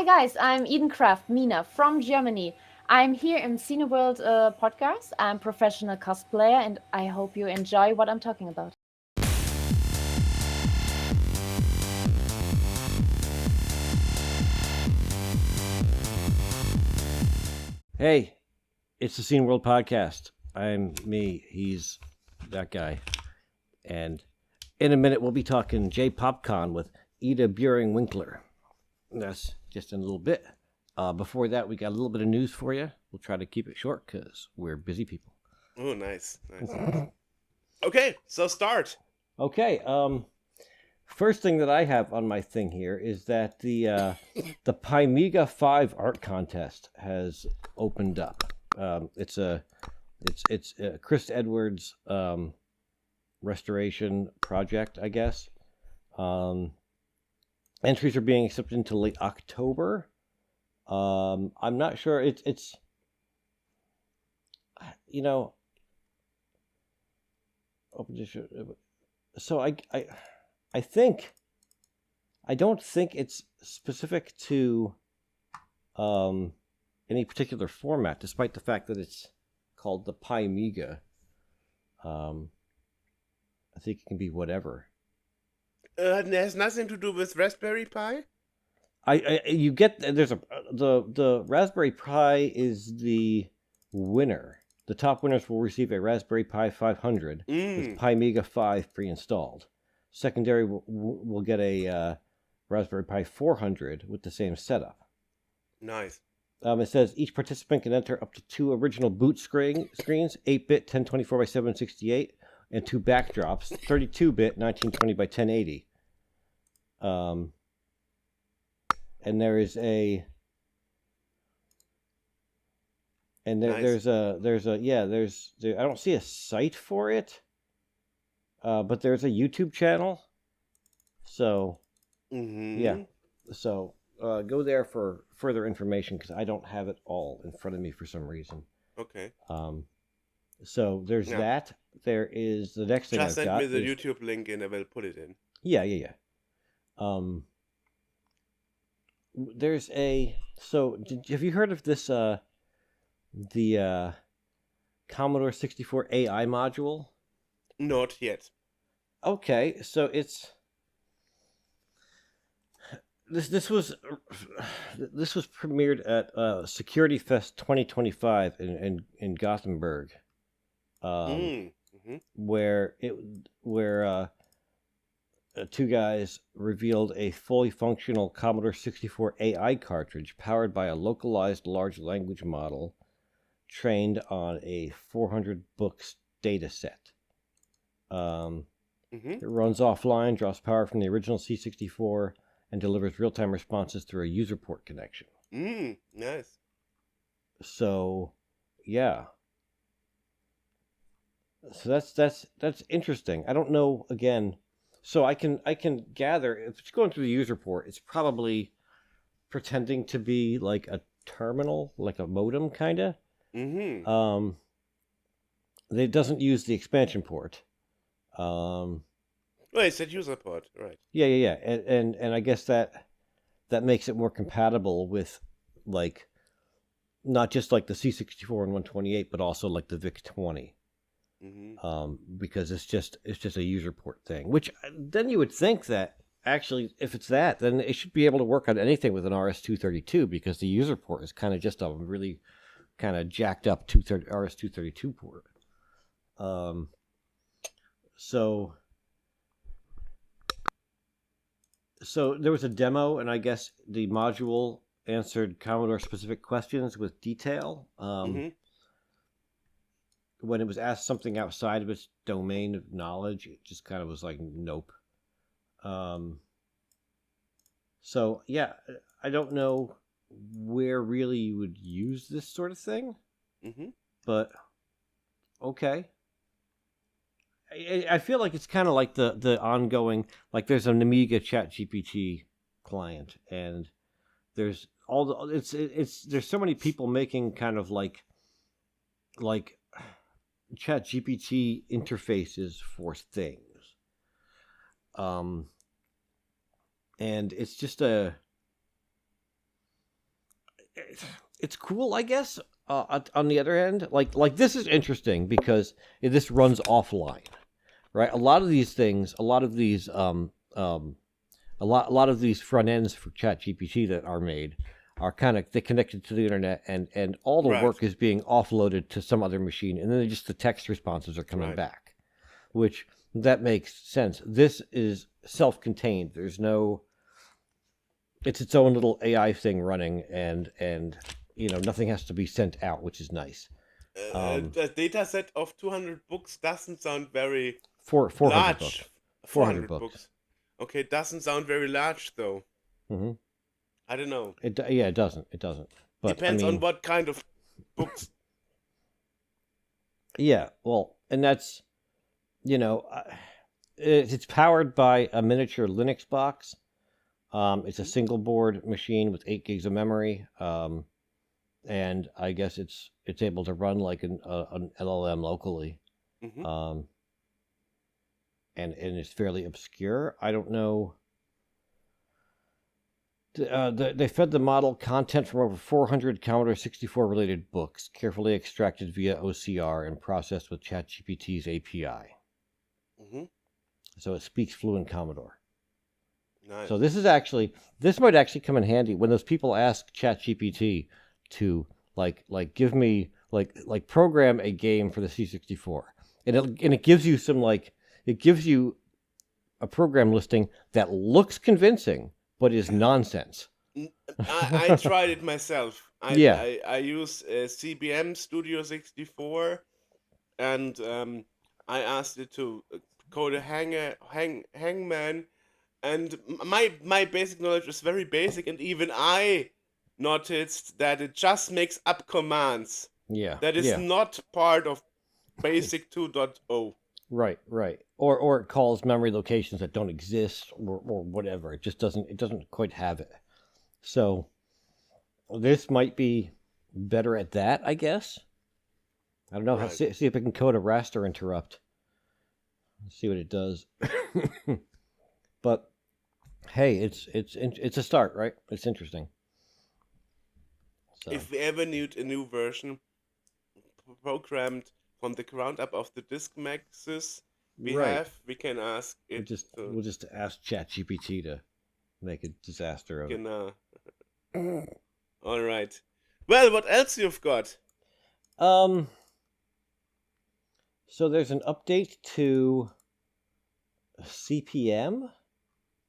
Hi guys, I'm Eden Kraft, Mina from Germany. I'm here in Cineworld podcast. I'm professional cosplayer and I hope you enjoy what I'm talking about. Hey, it's the Scene World Podcast. I'm me. He's that guy. And in a minute, we'll be talking J-Popcon with Ida Bjerring Winkler. That's just in a little bit. Before that, we got a little bit of news for you. We'll try to keep it short because we're busy people. Oh, nice. Okay, so start. Okay. First thing that I have on my thing here is that the Pymiga 5 art contest has opened up. It's a Chris Edwards restoration project, I guess. Entries are being accepted until late October. I'm not sure. It's open. So I think I don't think it's specific to any particular format, despite the fact that it's called the Pymiga. I think it can be whatever. It has nothing to do with Raspberry Pi? You get there's the Raspberry Pi is the winner. The top winners will receive a Raspberry Pi 500 with Pymiga 5 pre-installed. Secondary will get a Raspberry Pi 400 with the same setup. Nice. It says each participant can enter up to 2 original boot screens, 8-bit 1024 by 768, and 2 backdrops, 32-bit 1920 by 1080. And there is a and Nice. there's I don't see a site for it, but there's a YouTube channel. So yeah, so go there for further information because I don't have it all in front of me for some reason. Okay. So there's that. There is the next thing Just I've send got. me the YouTube link and I will put it in. Yeah. There's a have you heard of this the Commodore 64 AI module? Not yet. Okay, so it's this was premiered at Security Fest 2025 in Gothenburg, where 2 guys revealed a fully functional Commodore 64 AI cartridge powered by a localized large language model trained on a 400 books data set. It runs offline, draws power from the original C64, and delivers real-time responses through a user port connection. Nice. So, yeah. So that's interesting. I don't know, again. So I can gather if it's going through the user port, it's probably pretending to be like a terminal, like a modem kind of. It doesn't use the expansion port. It's that user port, right? Yeah. And I guess that makes it more compatible with like not just like the C64 and 128, but also like the VIC-20. Because it's just a user port thing, which then you would think that actually if it's that, then it should be able to work on anything with an RS-232 because the user port is kind of just a really kind of jacked up RS-232 port. So there was a demo, and I guess the module answered Commodore specific questions with detail. When it was asked something outside of its domain of knowledge, it just kind of was like, nope. So, yeah, I don't know where really you would use this sort of thing, but okay. I feel like it's kind of like the ongoing, like there's an Amiga ChatGPT client, and there's all there's so many people making kind of like ChatGPT interfaces for things. And it's just it's cool, I guess. On the other hand, like this is interesting because this runs offline, right? A lot of these things, a lot of these a lot of these front ends for ChatGPT that are made are kind of they connected to the internet, and all the Right. work is being offloaded to some other machine, and then just the text responses are coming Right. back, which that makes sense. This is self-contained. There's no, it's its own little AI thing running, and nothing has to be sent out, which is nice. A data set of 200 books doesn't sound very 400 books. large. 400 400 books. books. Okay, doesn't sound very large though. Hmm. I don't know. Yeah, it doesn't. It doesn't. But Depends I on mean, what kind of books. yeah. Well, and that's you know, it's powered by a miniature Linux box. It's a single board machine with 8 gigs of memory. And I guess it's able to run like an LLM locally. Mm-hmm. And it's fairly obscure. I don't know. They fed the model content from over 400 Commodore 64 related books, carefully extracted via OCR and processed with ChatGPT's API. Mm-hmm. So it speaks fluent Commodore. Nice. So this might actually come in handy when those people ask ChatGPT to like give me like program a game for the C64, and it gives you it gives you a program listing that looks convincing but is nonsense. I tried it myself. Yeah. I use CBM Studio 64, and I asked it to code a hangman, and my basic knowledge is very basic, and even I noticed that it just makes up commands. Yeah. That is Yeah. not part of Basic 2.0. Right. Or it calls memory locations that don't exist or whatever. It just doesn't quite have it. So this might be better at that, I guess. I don't know. Right. See if I can code a raster interrupt. Let's see what it does. But hey, it's a start, right? It's interesting. So. If we ever need a new version programmed from the ground up of the disk maxes we can ask it. We'll just ask ChatGPT to make a disaster of it. All right. Well, what else you've got? So there's an update to CPM.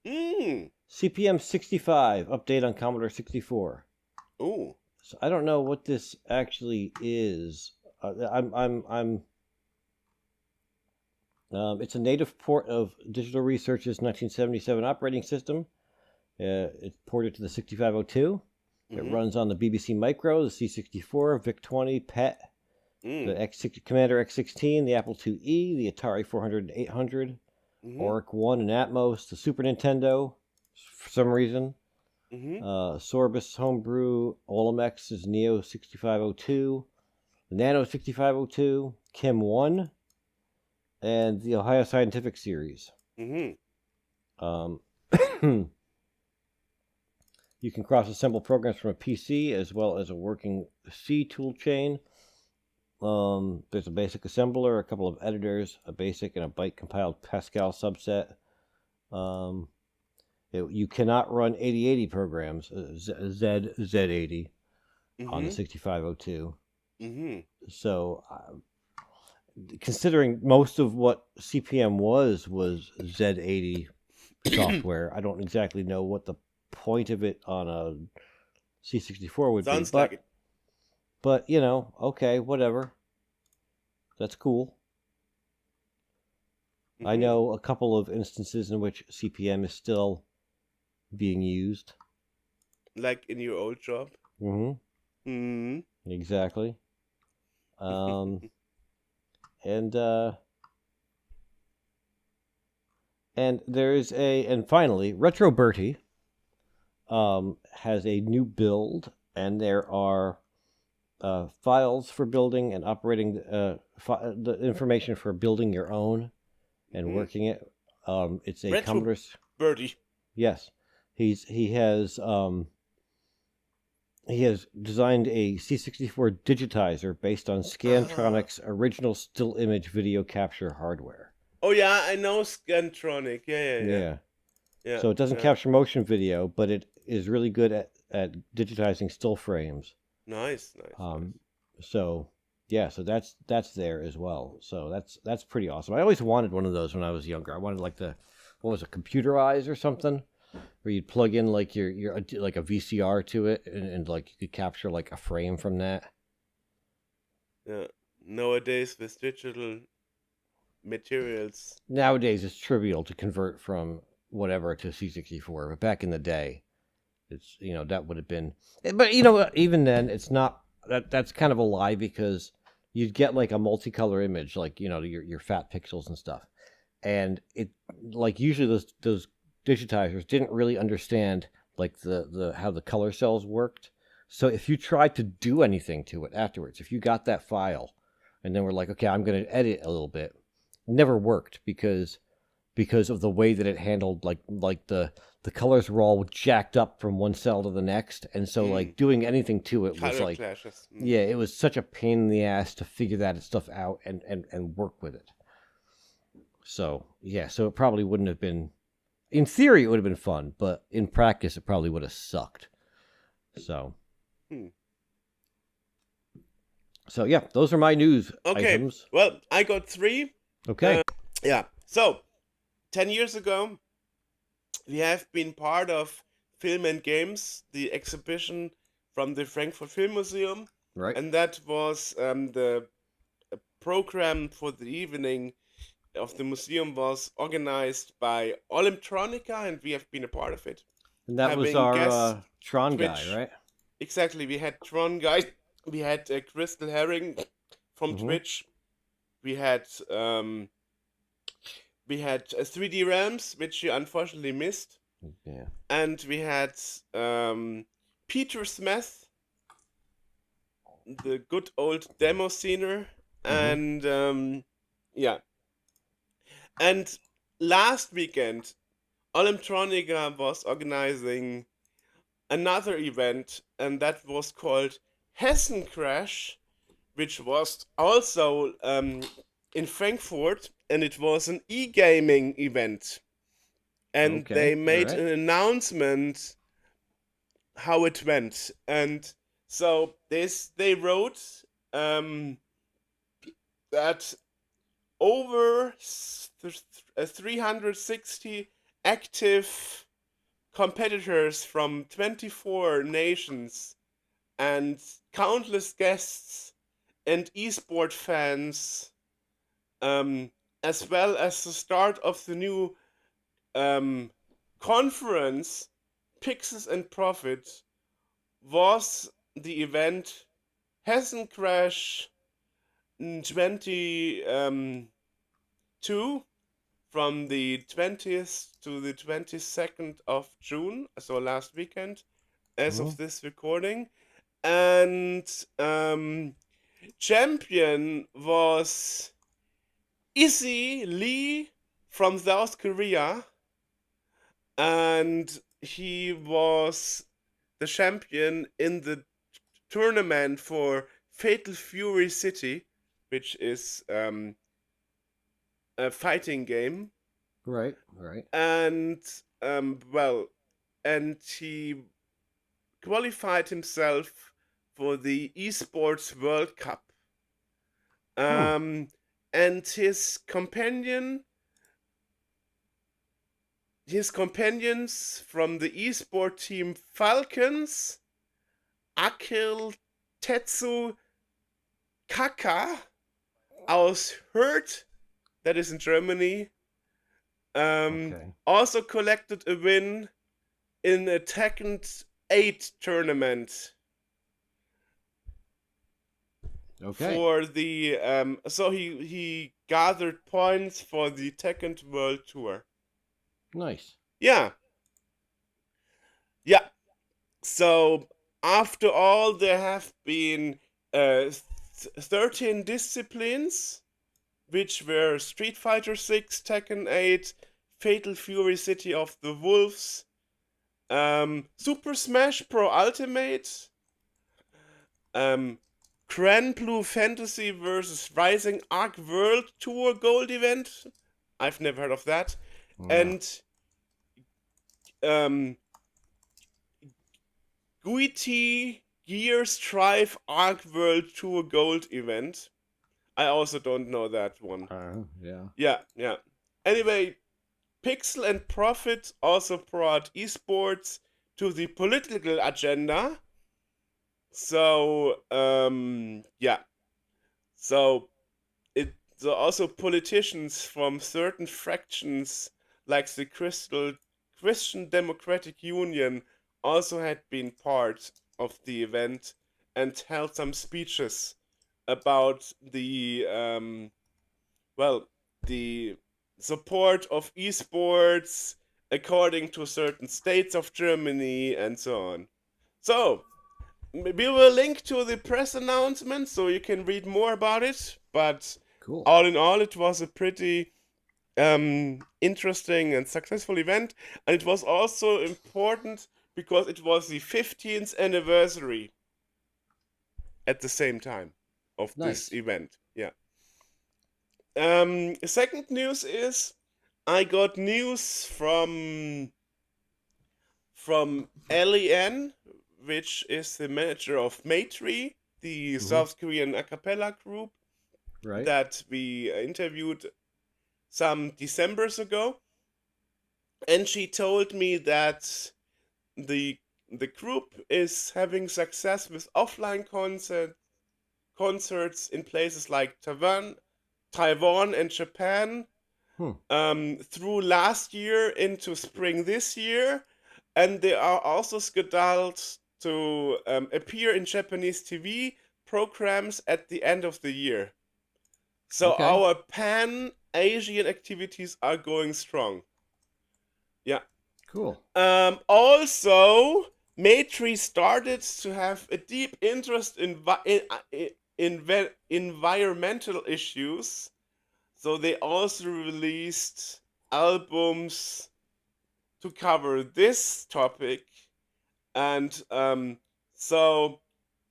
CPM 65 update on Commodore 64. Oh. So I don't know what this actually is. It's a native port of Digital Research's 1977 operating system. It's ported to the 6502. It runs on the BBC Micro, the C64, VIC-20, PET, the Commander X16, the Apple IIe, the Atari 400 and 800, Oric 1 and Atmos, the Super Nintendo, for some reason. Sorbus Homebrew, Olamex's Neo 6502, the Nano 6502, Chem 1, and the Ohio Scientific Series. You can cross-assemble programs from a PC as well as a working C toolchain. There's a basic assembler, a couple of editors, a basic and a byte-compiled Pascal subset. You cannot run 8080 programs, Z80, on the 6502. So, considering most of what CPM was Z80 software, I don't exactly know what the point of it on a C64 would Sounds be. Like it. But, okay, whatever. That's cool. I know a couple of instances in which CPM is still being used. Like in your old job? Exactly. And there's and finally, Retro Bertie has a new build, and there are files for building and operating the information for building your own and working it. It's a Retro Commodore Bertie. Yes, he has he has designed a C64 digitizer based on Ah. Scantronic's original still image video capture hardware. Oh yeah, I know Scantronic. Yeah. Yeah. Yeah. So it doesn't Yeah. capture motion video, but it is really good at digitizing still frames. Nice. Um, so yeah, so that's there as well. So that's pretty awesome. I always wanted one of those when I was younger. I wanted like what was it, computerized or something, where you'd plug in like your like a VCR to it, and like you could capture like a frame from that. Yeah. Nowadays with digital materials. Nowadays, it's trivial to convert from whatever to C64, but back in the day, it's that would have been. But even then, it's not that. That's kind of a lie because you'd get like a multicolor image, like your fat pixels and stuff, and it like usually those digitizers didn't really understand like the how the color cells worked. So if you tried to do anything to it afterwards, if you got that file and then we're like, okay, I'm going to edit a little bit, it never worked because of the way that it handled like the colors were all jacked up from one cell to the next, and so like doing anything to it was Color like clashes. yeah, it was such a pain in the ass to figure that stuff out and work with it. So yeah, so it probably wouldn't have been. In theory, it would have been fun, but in practice, it probably would have sucked. So, Hmm. so yeah, those are my news Okay. items. Well, I got 3. Okay. Yeah. So 10 years ago, we have been part of Film and Games, the exhibition from the Frankfurt Film Museum, Right. and that was the program for the evening of the museum was organized by Olimtronica, and we have been a part of it. And that was Having guest our Tron guy, Twitch. right? Exactly, we had Tron guys, we had Crystal Herring from Mm-hmm. Twitch, we had 3D Realms, which you unfortunately missed. Yeah. And we had Peter Smith, the good old demo scener, Mm-hmm. and yeah. And last weekend, Olimtronica was organizing another event, and that was called Hessen Crash, which was also in Frankfurt, and it was an e-gaming event. And they Okay. All made right. an announcement how it went, and so they wrote that over 360 active competitors from 24 nations and countless guests and esport fans, as well as the start of the new conference, Pixels and Profit, was the event Hessen Crash 22 from the 20th to the 22nd of June, so last weekend, as Mm-hmm. of this recording. And champion was Izzy Lee from South Korea, and he was the champion in the tournament for Fatal Fury City, which is a fighting game, Right. Right. and well, and he qualified himself for the Esports World Cup. Hmm. And his companions from the esport team Falcons, Akil Tetsu Kaka aus Hürth, that is in Germany, Okay. also collected a win in a Tekken 8 tournament Okay. for the so he gathered points for the Tekken World Tour. Nice. Yeah. So after all, there have been 13 disciplines, which were Street Fighter 6, Tekken 8, Fatal Fury City of the Wolves, Super Smash Bros. Ultimate, um, Grand Blue Fantasy versus Rising Arc World Tour Gold event. I've never heard of that. No. And um, Guiti Gears Drive Arc World Tour Gold event. I also don't know that one. Yeah. Yeah. Anyway, Pixel and Profit also brought esports to the political agenda. So, yeah. So, so also politicians from certain fractions, like the Christian Democratic Union, also had been part of the event and held some speeches about well, the support of esports according to certain states of Germany and so on. So, we will link to the press announcement so you can read more about it. But Cool. all in all, it was a pretty interesting and successful event. And it was also important because it was the 15th anniversary at the same time of this Nice. event. Yeah. Second news is I got news from LEN, which is the manager of Maytree, the Mm-hmm. South Korean a cappella group Right. that we interviewed some Decembers ago, and she told me that the the group is having success with offline concerts in places like Taiwan and Japan Hmm. through last year into spring this year, and they are also scheduled to appear in Japanese TV programs at the end of the year. So Okay. our pan Asian activities are going strong. Yeah. Cool. Also, Maitri started to have a deep interest in environmental issues. So they also released albums to cover this topic. And so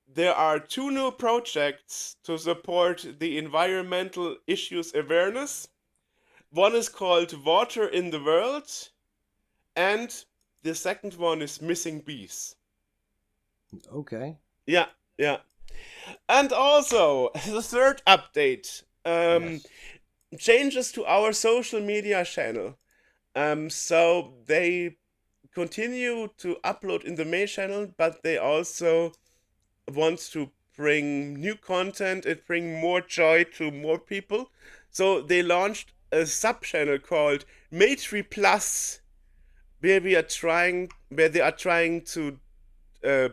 there are two new projects to support the environmental issues awareness. One is called Water in the World, and the second one is Missing Bees. Okay. Yeah, yeah. And also, the third update Yes. changes to our social media channel. So they continue to upload in the main channel, but they also want to bring new content and bring more joy to more people. So they launched a sub channel called Matri Plus, where they are trying to uh,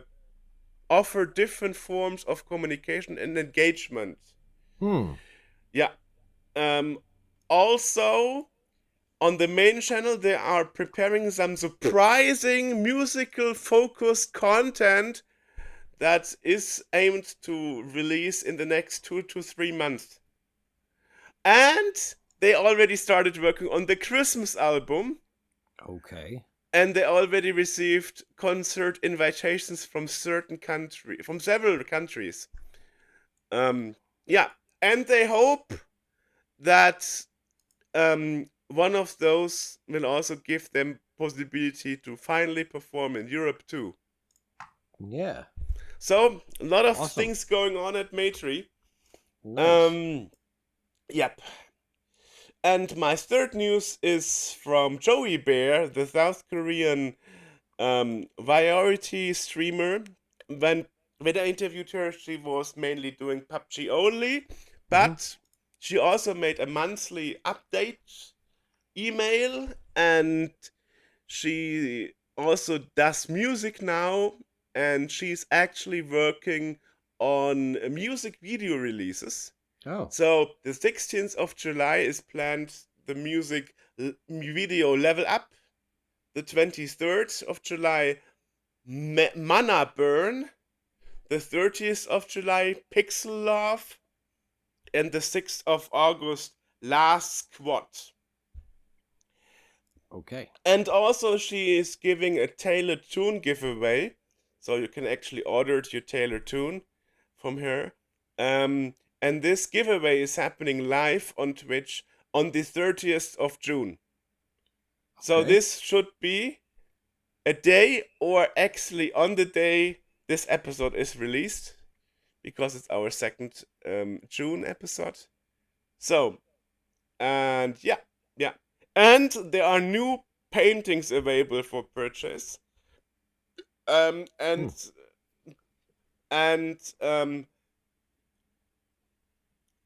offer different forms of communication and engagement. Hmm. Yeah. Um, Also, on the main channel, they are preparing some surprising musical focused content that is aimed to release in the next 2 to 3 months. And they already started working on the Christmas album, Okay. and they already received concert invitations from several countries. Yeah, and they hope that one of those will also give them possibility to finally perform in Europe too. Yeah. So a lot of Awesome. things going on at Matri. Nice. Yep. And my third news is from Joey Bear, the South Korean variety streamer. When when I interviewed her, she was mainly doing PUBG only, Mm-hmm. but she also made a monthly update email, and she also does music now, and she's actually working on music video releases. Oh. So the 16th of July is planned the video level up. The 23rd of July, Mana Burn. The 30th of July, Pixel Love. And the 6th of August, Last Squad. Okay. And also, she is giving a tailored tune giveaway. So you can actually order your tailored tune. from her. And this giveaway is happening live on Twitch on the 30th of June. So Okay. this should be a day, or actually on the day this episode is released, because it's our second June episode. So, and yeah. And there are new paintings available for purchase. And and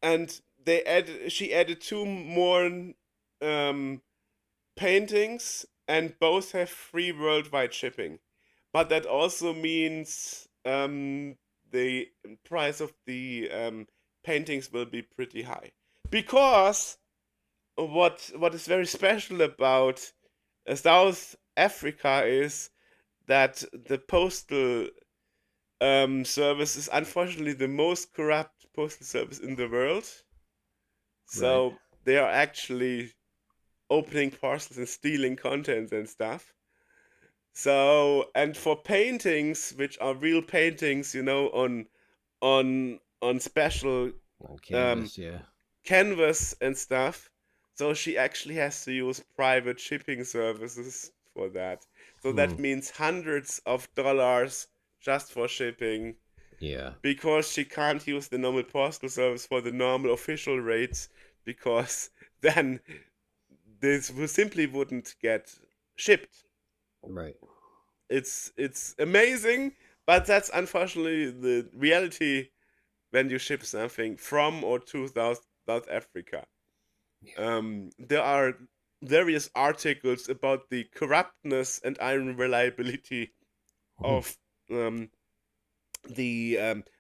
and she added two more paintings, and both have free worldwide shipping. But that also means the price of the paintings will be pretty high, because what is very special about South Africa is that the postal service is unfortunately the most corrupt postal service in the world. So Right. they are actually opening parcels and stealing contents and stuff. So, and for paintings, which are real paintings, on special On canvas, yeah. canvas and stuff, so she actually has to use private shipping services for that. So that means hundreds of dollars just for shipping, Yeah. because she can't use the normal postal service for the normal official rates, because then this simply wouldn't get shipped. Right. It's amazing, but that's unfortunately the reality when you ship something from or to South Africa. There are various articles about the corruptness and unreliability of the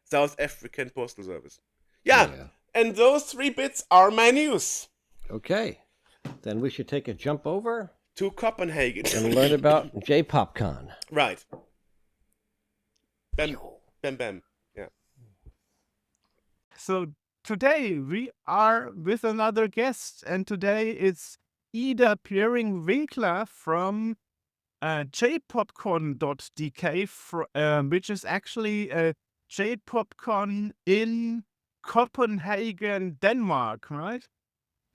South African postal service. Yeah, Yeah. and those three bits are my news. Okay. Then we should take a jump over To Copenhagen and learn about J-Popcon. right. Bam, bam, bam. Yeah. So today we are with another guest, and today it's Ida Bjerring Winkler from J-Popcon.dk, which is actually a J-Popcon in Copenhagen, Denmark, right?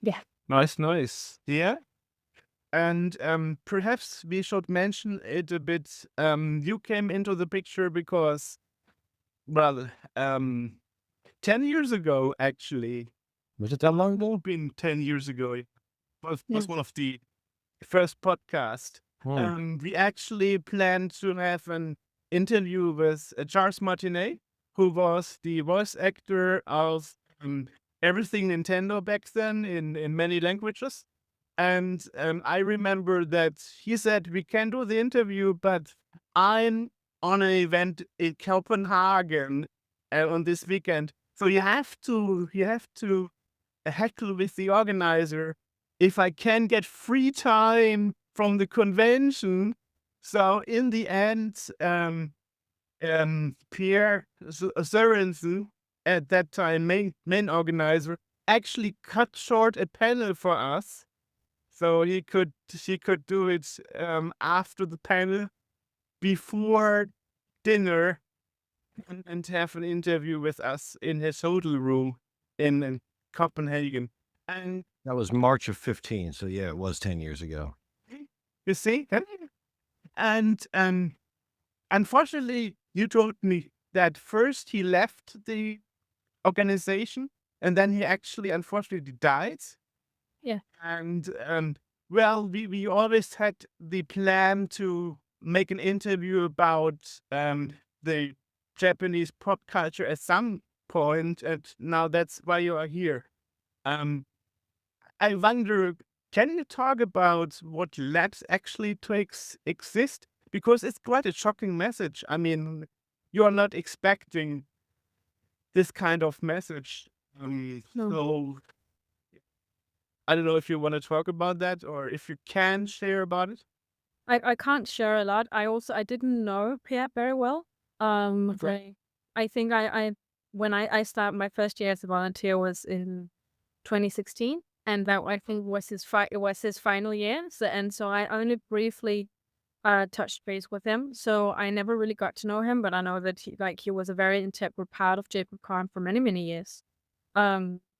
Yeah. Nice. Yeah. And perhaps we should mention it a bit. You came into the picture because, well, 10 years ago, actually. Was it that long ago? Been 10 years ago. It was Yeah. one of the first podcast. We actually planned to have an interview with Charles Martinet, who was the voice actor of everything Nintendo back then in many languages. And I remember that he said, we can do the interview, but I'm on an event in Copenhagen on this weekend. So you have to heckle with the organizer if I can get free time from the convention. So in the end, Pierre Sørensen, at that time main organizer, actually cut short a panel for us, so he could do it after the panel, before dinner, and have an interview with us in his hotel room in Copenhagen. And That was March of 15, so yeah, it was 10 years ago. you see, and unfortunately, you told me that first he left the organization, and then he actually unfortunately died. Yeah. And well, we always had the plan to make an interview about the Japanese pop culture at some point, and now that's why you are here. I wonder, can you talk about what labs actually to exist? Because it's quite a shocking message. I mean, you are not expecting this kind of message. No. So I don't know if you want to talk about that, or if you can share about it. I can't share a lot. I didn't know Pierre very well. Okay. I think when I started my first year as a volunteer was in 2016, and that I think was his final year. So I only briefly touched base with him. So I never really got to know him, but I know that he was a very integral part of J-Popcon for many, many years.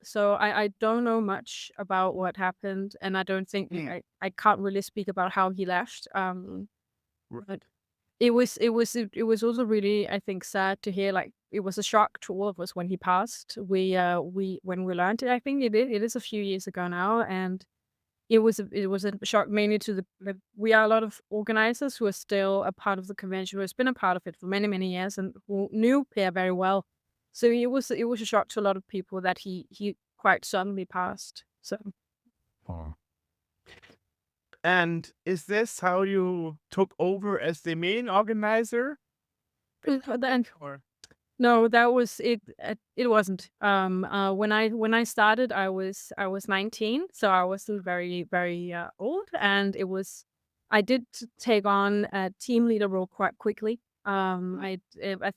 So I don't know much about what happened, and I don't think I can't really speak about how he left. But it was also really, I think, sad to hear. Like, it was a shock to all of us when he passed. We when we learned it, I think it is a few years ago now, and it was a shock mainly to we are a lot of organizers who are still a part of the convention, who has been a part of it for many, many years and who knew Per very well. So it was a shock to a lot of people that he quite suddenly passed. So And is this how you took over as the main organizer? then Or no, that was it. It wasn't. When I started, I was 19, so I was still very, very old, and I did take on a team leader role quite quickly. I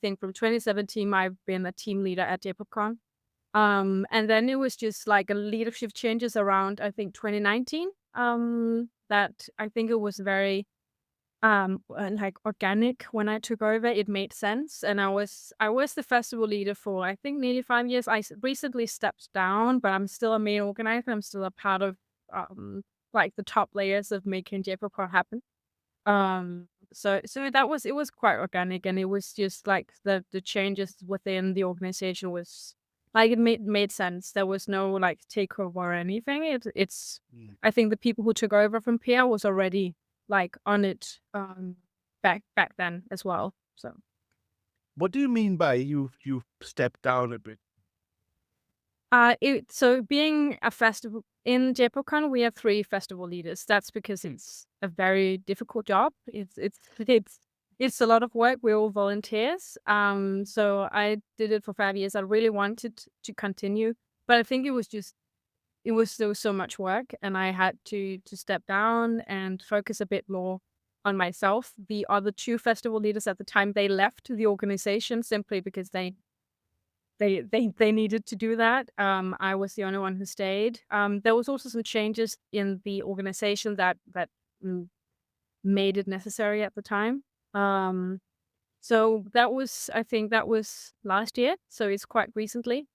think from 2017 I've been a team leader at J-Popcon. And then it was just like a leadership changes around, I think, 2019. That I think it was very like organic when I took over. It made sense, and I was the festival leader for, I think, nearly 5 years. Recently stepped down, but I'm still a main organizer. I'm still a part of like the top layers of making J-Popcorn happen. So it was quite organic, and it was just like the changes within the organization was like it made sense. There was no like takeover or anything. It's I think the people who took over from Pierre was already like on it back then as well. So what do you mean by you stepped down a bit? So being a festival in J-Popcon, we have 3 festival leaders. That's because it's a very difficult job. It's a lot of work. We're all volunteers. So I did it for 5 years. I really wanted to continue, but I think it was still so much work, and I had to step down and focus a bit more on myself. The other 2 festival leaders at the time, they left the organization simply because they needed to do that. I was the only one who stayed. There was also some changes in the organization that mm, made it necessary at the time. So I think that was last year. So it's quite recently.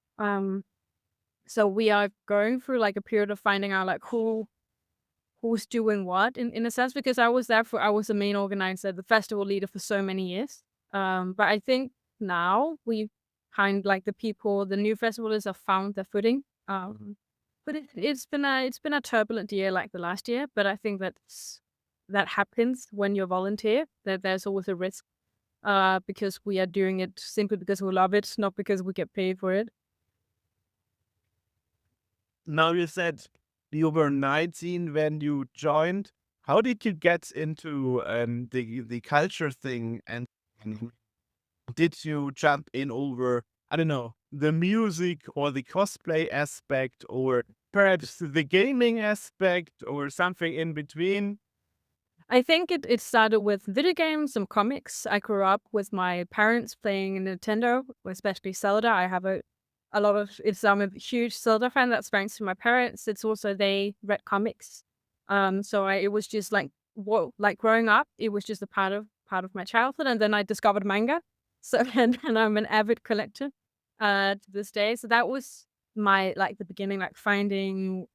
So we are going through like a period of finding out like who's doing what in a sense, because I was the main organizer, the festival leader for so many years. But I think now we kind like the new festivals have found their footing. But it's been a turbulent year like the last year. But I think that happens when you're volunteer. That there's always a risk. Because we are doing it simply because we love it, not because we get paid for it. Now you said you were 19 when you joined. How did you get into the culture thing, and did you jump in over, I don't know, the music or the cosplay aspect, or perhaps the gaming aspect, or something in between? I think it started with video games and comics. I grew up with my parents playing Nintendo, especially Zelda. I have a lot of I'm a huge Zelda fan. That's thanks to my parents. It's also they read comics. It was just like like growing up, it was just a part of my childhood, and then I discovered manga. So and I'm an avid collector to this day. So that was my like the beginning, like finding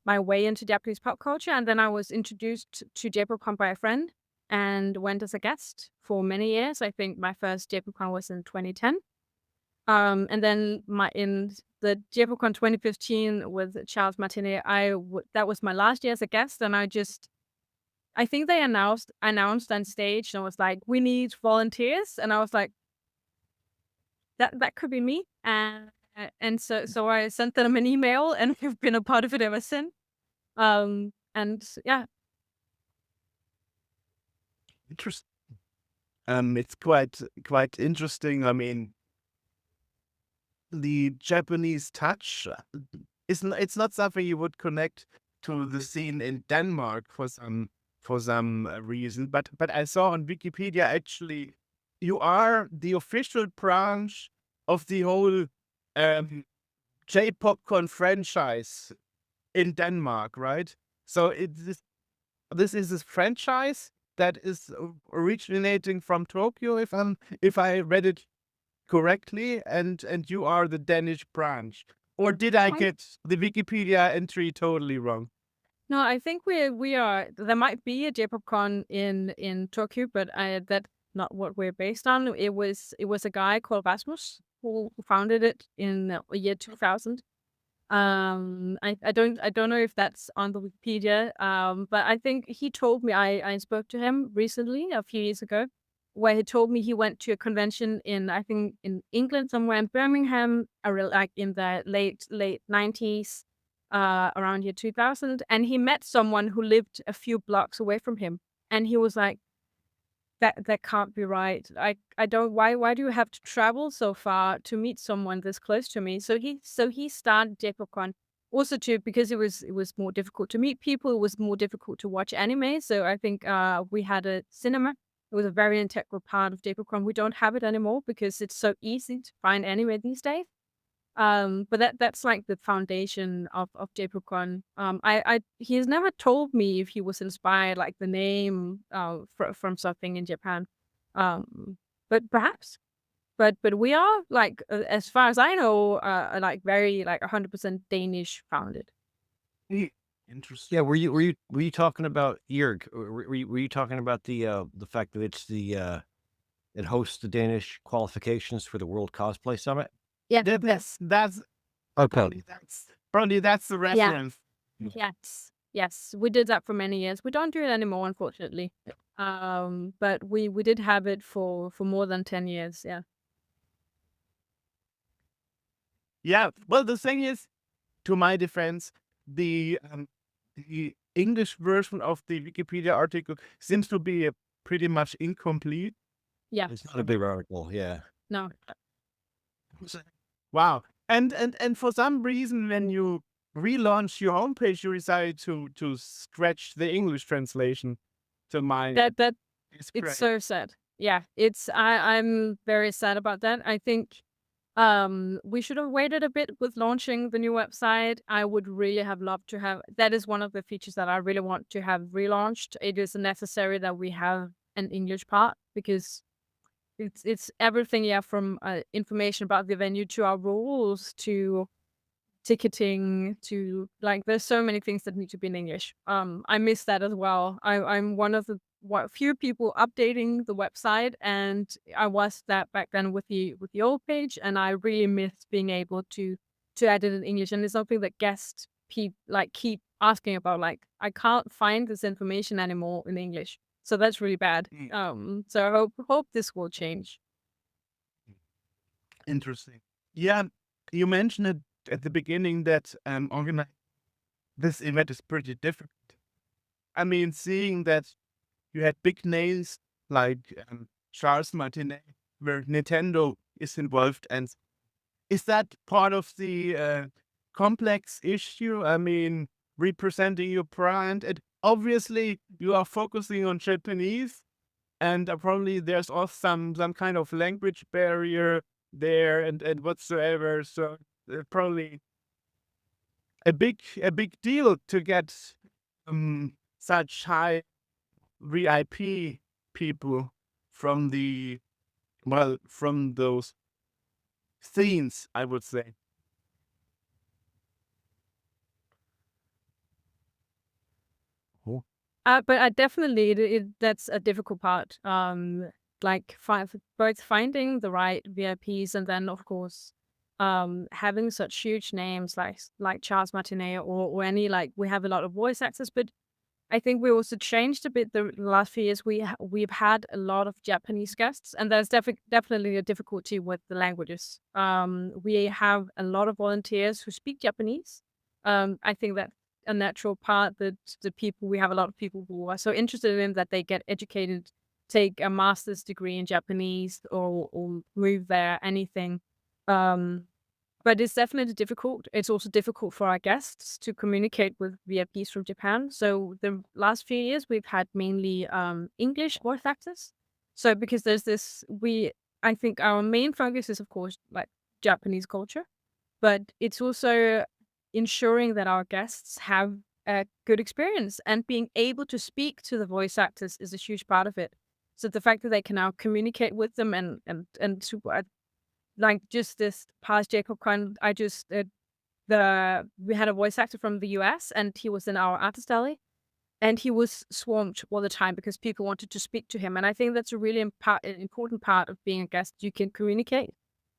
my way into Japanese pop culture. And then I was introduced to J-Popcon by a friend and went as a guest for many years. I think my first J-Popcon was in 2010. And then in the J-Popcon 2015 with Charles Martinet, that was my last year as a guest, and I think they announced on stage and was like, "We need volunteers," and I was like, "That could be me." And so I sent them an email, and we've been a part of it ever since. And yeah, Interesting. It's quite interesting. I mean, the Japanese touch it's not something you would connect to the scene in Denmark for some reason. But I saw on Wikipedia, actually you are the official branch of the whole J-Popcorn franchise in Denmark, right? So this is a franchise that is originating from Tokyo, if I read it correctly, and you are the Danish branch. Or did I get the Wikipedia entry totally wrong? No, I think we are. There might be a J-Popcon in Tokyo, but that's not what we're based on. It was a guy called Rasmus who founded it in the year 2000. I don't know if that's on the Wikipedia. But I think he told me, I spoke to him recently, a few years ago, where he told me he went to a convention in, I think, in England, somewhere in Birmingham, like in the late 90s, around year 2000, and he met someone who lived a few blocks away from him, and he was like, that can't be right. I don't, why do you have to travel so far to meet someone this close to me? So he started J-Popcon also too, because it was more difficult to meet people, it was more difficult to watch anime. So I think we had a cinema. It was a very integral part of J-Popcon. We don't have it anymore because it's so easy to find anime these days. But that's like the foundation of J-Popcon. He has never told me if he was inspired, like the name, from something in Japan. But perhaps. But we are, like, as far as I know, like very, like 100% Danish founded. Interesting. Yeah, were you talking about Jörg? Or were you talking about the fact that it hosts the Danish qualifications for the World Cosplay Summit? Yeah. That's Okay. probably that's the reference. Yes. We did that for many years. We don't do it anymore, unfortunately. But we did have it for more than 10 years. Yeah. Yeah. Well, the thing is, to my defense, the English version of the Wikipedia article seems to be pretty much incomplete. Yeah. It's not a big article, yeah. No. Wow. And for some reason, when you relaunch your homepage, you decide to scratch the English translation to my. That It's It's great. so sad. Yeah, I'm very sad about that. I think we should have waited a bit with launching the new website. I would really have loved to have, that is one of the features that I really want to have relaunched. It is necessary that we have an English part, because it's everything, yeah, from information about the venue to our rules to ticketing to, like, there's so many things that need to be in English. I miss that as well. I'm one of the few people updating the website, and I was that back then with the old page, and I really miss being able to add it in English. And it's something that guests keep asking about. Like, I can't find this information anymore in English, so that's really bad. So I hope this will change. Interesting. Yeah, you mentioned it at the beginning that this event is pretty different. I mean, seeing that you had big names like Charles Martinet, where Nintendo is involved, and is that part of the complex issue? I mean, representing your brand, and obviously you are focusing on Japanese, and probably there's also some kind of language barrier there, and whatsoever. So probably a big deal to get such high VIP people from from those scenes, I would say. Cool. But I definitely, that's a difficult part. Like, both finding the right VIPs, and then of course, having such huge names like Charles Martinet, or any, like, we have a lot of voice actors, but I think we also changed a bit the last few years. We've had a lot of Japanese guests, and there's definitely a difficulty with the languages. We have a lot of volunteers who speak Japanese. I think that a natural part that we have a lot of people who are so interested in that they get educated, take a master's degree in Japanese, or move there, anything. But it's definitely difficult. It's also difficult for our guests to communicate with VIPs from Japan. So the last few years, we've had mainly English voice actors. So because there's this, I think our main focus is, of course, like, Japanese culture, but it's also ensuring that our guests have a good experience. And being able to speak to the voice actors is a huge part of it. So the fact that they can now communicate with them and like just this past J-Popcon, we had a voice actor from the US and he was in our artist alley and he was swarmed all the time because people wanted to speak to him. And I think that's a really important part of being a guest. You can communicate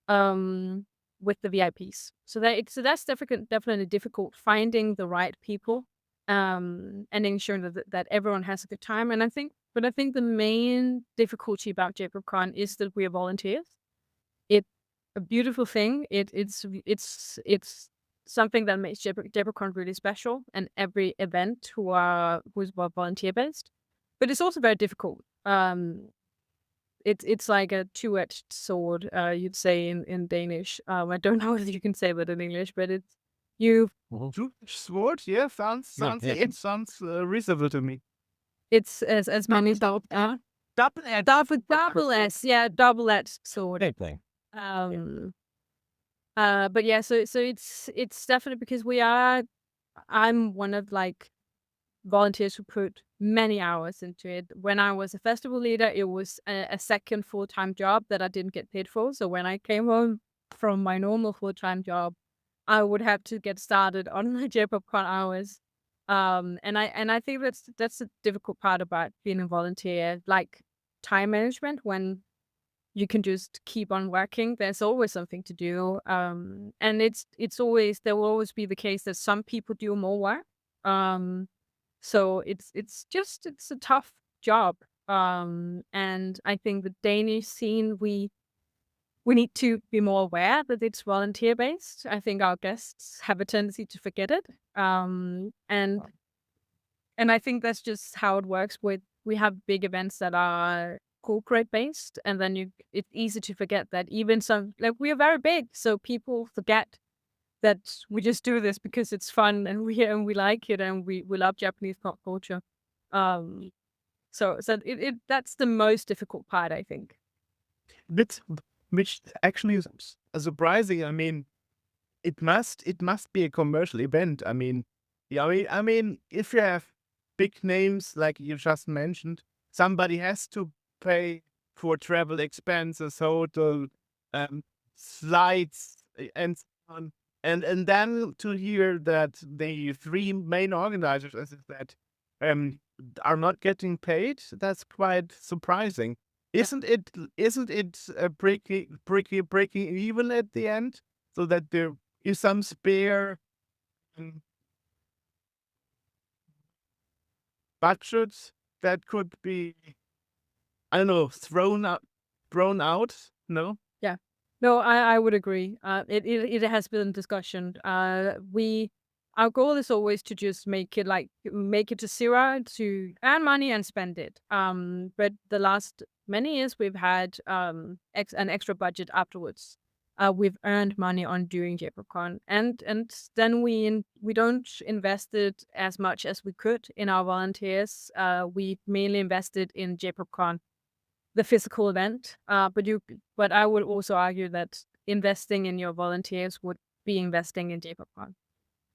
with the VIPs. So that's definitely difficult, finding the right people and ensuring that everyone has a good time. And I think the main difficulty about J-Popcon is that we are volunteers. It's a beautiful thing. It's something that makes J-Popcon really special, and every event who's volunteer based. But it's also very difficult. It's like a two-edged sword, you'd say in Danish. I don't know if you can say that in English, but it's you. Two-edged sword? Yeah, sounds yeah. it sounds reasonable to me. It's as many double-edged. Yeah, double-edged sword. Same thing. But yeah, so it's definitely because I'm one of like volunteers who put many hours into it. When I was a festival leader, it was a second full-time job that I didn't get paid for. So when I came home from my normal full-time job, I would have to get started on my J-Popcon hours. And I think that's the difficult part about being a volunteer, like time management. When you can just keep on working, there's always something to do. And there will always be the case that some people do more work. So it's a tough job. And I think the Danish scene, we need to be more aware that it's volunteer based. I think our guests have a tendency to forget it. And I think that's just how it works. We have big events that are corporate based, and then it's easy to forget that even we are very big, so people forget that we just do this because it's fun and we like it and we love Japanese pop culture. So that's the most difficult part, I think. Which actually is surprising. I mean, it must be a commercial event. I mean, yeah, I mean, if you have big names like you just mentioned, somebody has to pay for travel expenses, hotel, flights, and so on. And then to hear that the three main organizers, as I said, are not getting paid, that's quite surprising. Isn't it breaking even at the end, so that there is some spare budgets that could be, I don't know, thrown out? No? Yeah. No, I would agree. It has been discussion. Our goal is always to just make it to zero, to earn money and spend it. But the last many years we've had an extra budget afterwards. We've earned money on doing J-Popcon, and then we don't invest it as much as we could in our volunteers. We mainly invested in J-Popcon, the physical event. But I would also argue that investing in your volunteers would be investing in J-Popcon.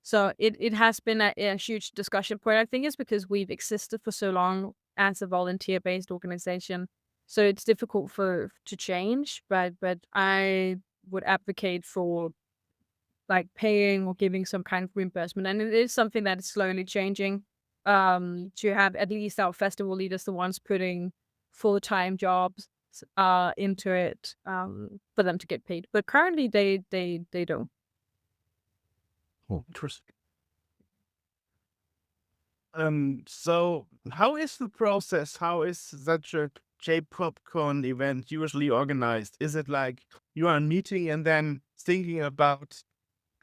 So it has been a huge discussion point. I think it's because we've existed for so long as a volunteer-based organization, so it's difficult to change. But I would advocate for like paying or giving some kind of reimbursement, and it is something that is slowly changing. To have at least our festival leaders, the ones putting full-time jobs into it, for them to get paid. But currently they don't. Interesting. So how is the process? How is such a J-Popcon event usually organized? Is it like you are meeting and then thinking about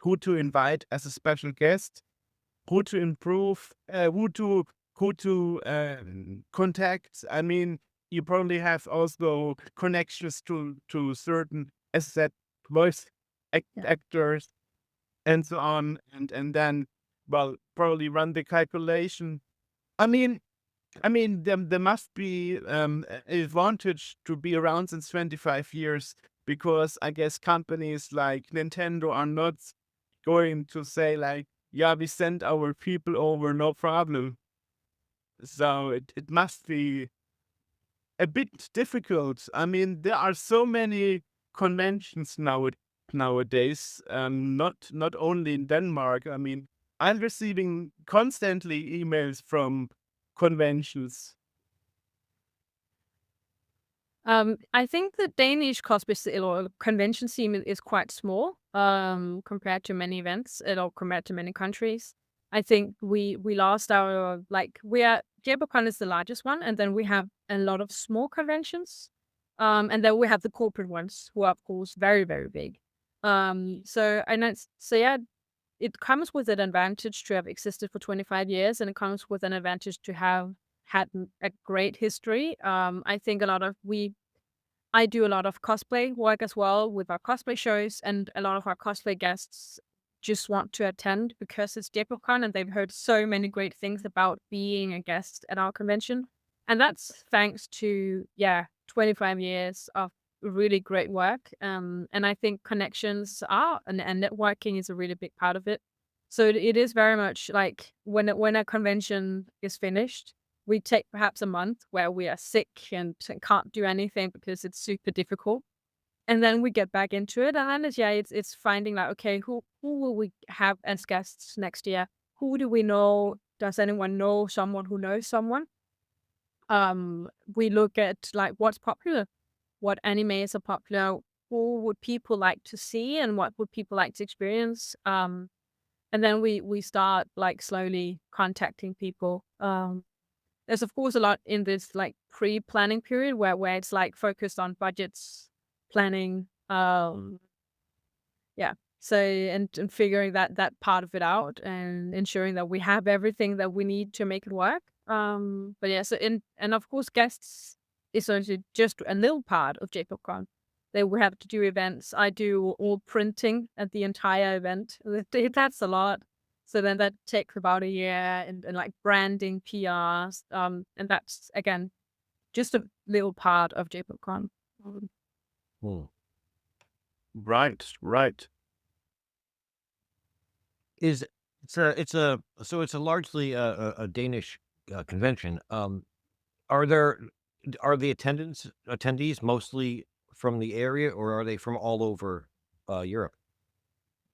who to invite as a special guest, who to improve, who to contact? I mean, you probably have also connections to certain, as I said, voice actors and so on, and then, well, probably run the calculation. I mean, there must be an advantage to be around since 25 years, because I guess companies like Nintendo are not going to say like, yeah, we send our people over, no problem. So it must be a bit difficult. I mean, there are so many conventions nowadays, not only in Denmark. I mean, I'm receiving constantly emails from conventions. I think the Danish cosplay or convention scene is quite small compared to many events or compared to many countries. I think we lost our J-Popcon is the largest one, and then we have a lot of small conventions, and then we have the corporate ones who are of course very very big. Yeah, it comes with an advantage to have existed for 25 years, and it comes with an advantage to have had a great history. I think I do a lot of cosplay work as well with our cosplay shows, and a lot of our cosplay guests just want to attend because it's J-Popcon and they've heard so many great things about being a guest at our convention. And that's thanks to, 25 years of really great work. And I think connections are, and networking is a really big part of it. So it is very much like when a convention is finished, we take perhaps a month where we are sick and can't do anything because it's super difficult. And then we get back into it. And then it's finding like, okay, who will we have as guests next year? Who do we know? Does anyone know someone who knows someone? We look at like what's popular, what animes are popular, who would people like to see, and what would people like to experience. And then we start like slowly contacting people. There's of course a lot in this like pre-planning period where it's like focused on budgets, planning, yeah. So and figuring that part of it out and ensuring that we have everything that we need to make it work. But yeah, so and of course guests is only just a little part of J-Popcon. They will have to do events. I do all printing at the entire event. That's a lot. So then that takes about a year and like branding, PRs. And that's again just a little part of J-Popcon. Hmm. Right. Is it's a so it's a largely a Danish convention. Are the attendees mostly from the area, or are they from all over Europe?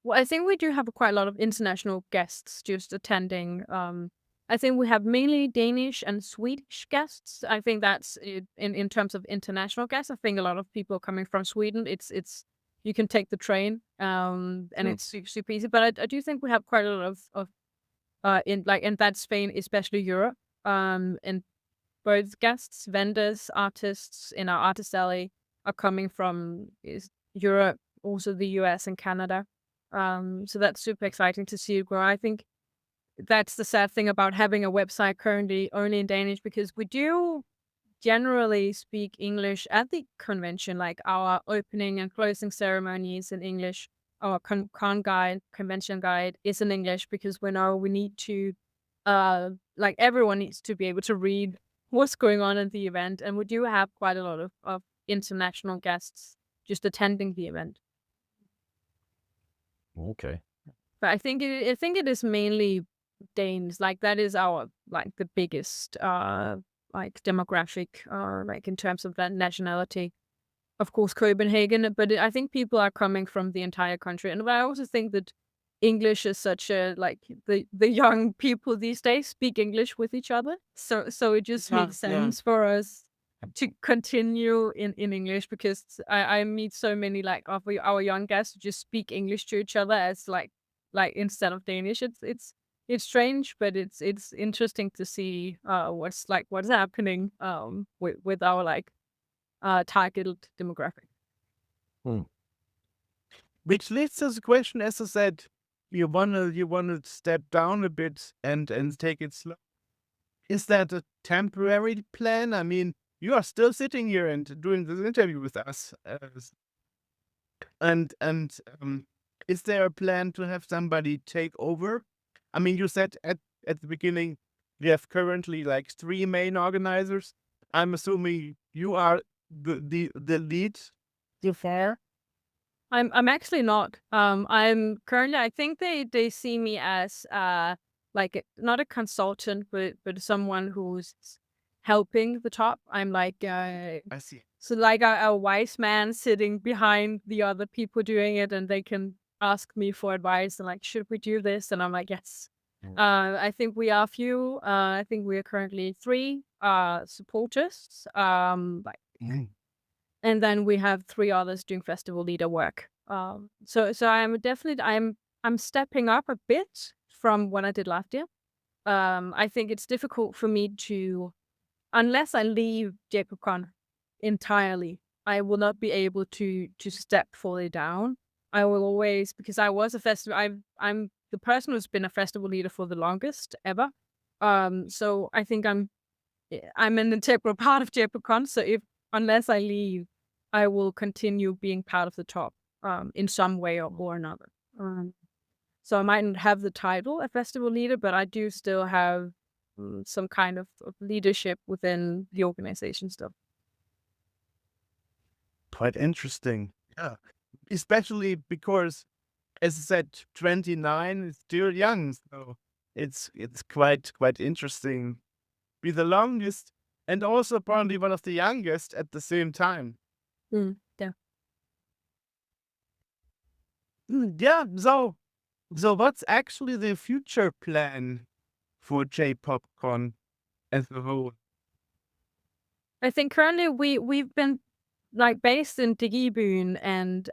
Well, I think we do have quite a lot of international guests just attending. I think we have mainly Danish and Swedish guests. I think that's it, in terms of international guests. I think a lot of people coming from Sweden. It's you can take the train, and it's super easy. But I do think we have quite a lot of in that Spain, especially Europe. And both guests, vendors, artists in our artist alley are coming from Europe, also the US and Canada. So that's super exciting to see it grow. I think that's the sad thing about having a website currently only in Danish, because we do generally speak English at the convention, like our opening and closing ceremonies in English. Our convention guide is in English because we know we need to, like everyone needs to be able to read what's going on at the event. And we do have quite a lot of international guests just attending the event. Okay. But I think it is mainly Danes. Like that is our like the biggest like demographic like in terms of that nationality. Of course, Copenhagen, but I think people are coming from the entire country. And I also think that English is such a like the young people these days speak English with each other. So it just makes sense for us to continue in English, because I meet so many like of our young guests who just speak English to each other as like instead of Danish. It's strange, but it's interesting to see what's happening with our like targeted demographic. Which leads to the question, as I said, you wanna step down a bit and take it slow. Is that a temporary plan? I mean, you are still sitting here and doing this interview with us, and is there a plan to have somebody take over? I mean, you said at the beginning you have currently like 3 main organizers. I'm assuming you are the lead so far. I'm actually not. I'm currently. I think they see me as not a consultant, but someone who's helping the top. I'm like I see. so like a wise man sitting behind the other people doing it, and they can ask me for advice and like, should we do this? And I'm like, yes. I think we are few. I think we are currently 3 supporters. And then we have 3 others doing festival leader work. So I'm stepping up a bit from what I did last year. I think it's difficult for me to, unless I leave J-Popcon entirely, I will not be able to step fully down. I will always, because I was a festival. I'm the person who's been a festival leader for the longest ever. So I think I'm an integral part of J-Popcon. So unless I leave, I will continue being part of the top in some way or another. So I might not have the title a festival leader, but I do still have some kind of leadership within the organization still. Quite interesting. Yeah. Especially because, as I said, 29 is still young, so it's quite interesting. Be the longest and also probably one of the youngest at the same time. Yeah. Yeah. So what's actually the future plan for J-Popcon as a whole? I think currently we've been like based in Digibyen and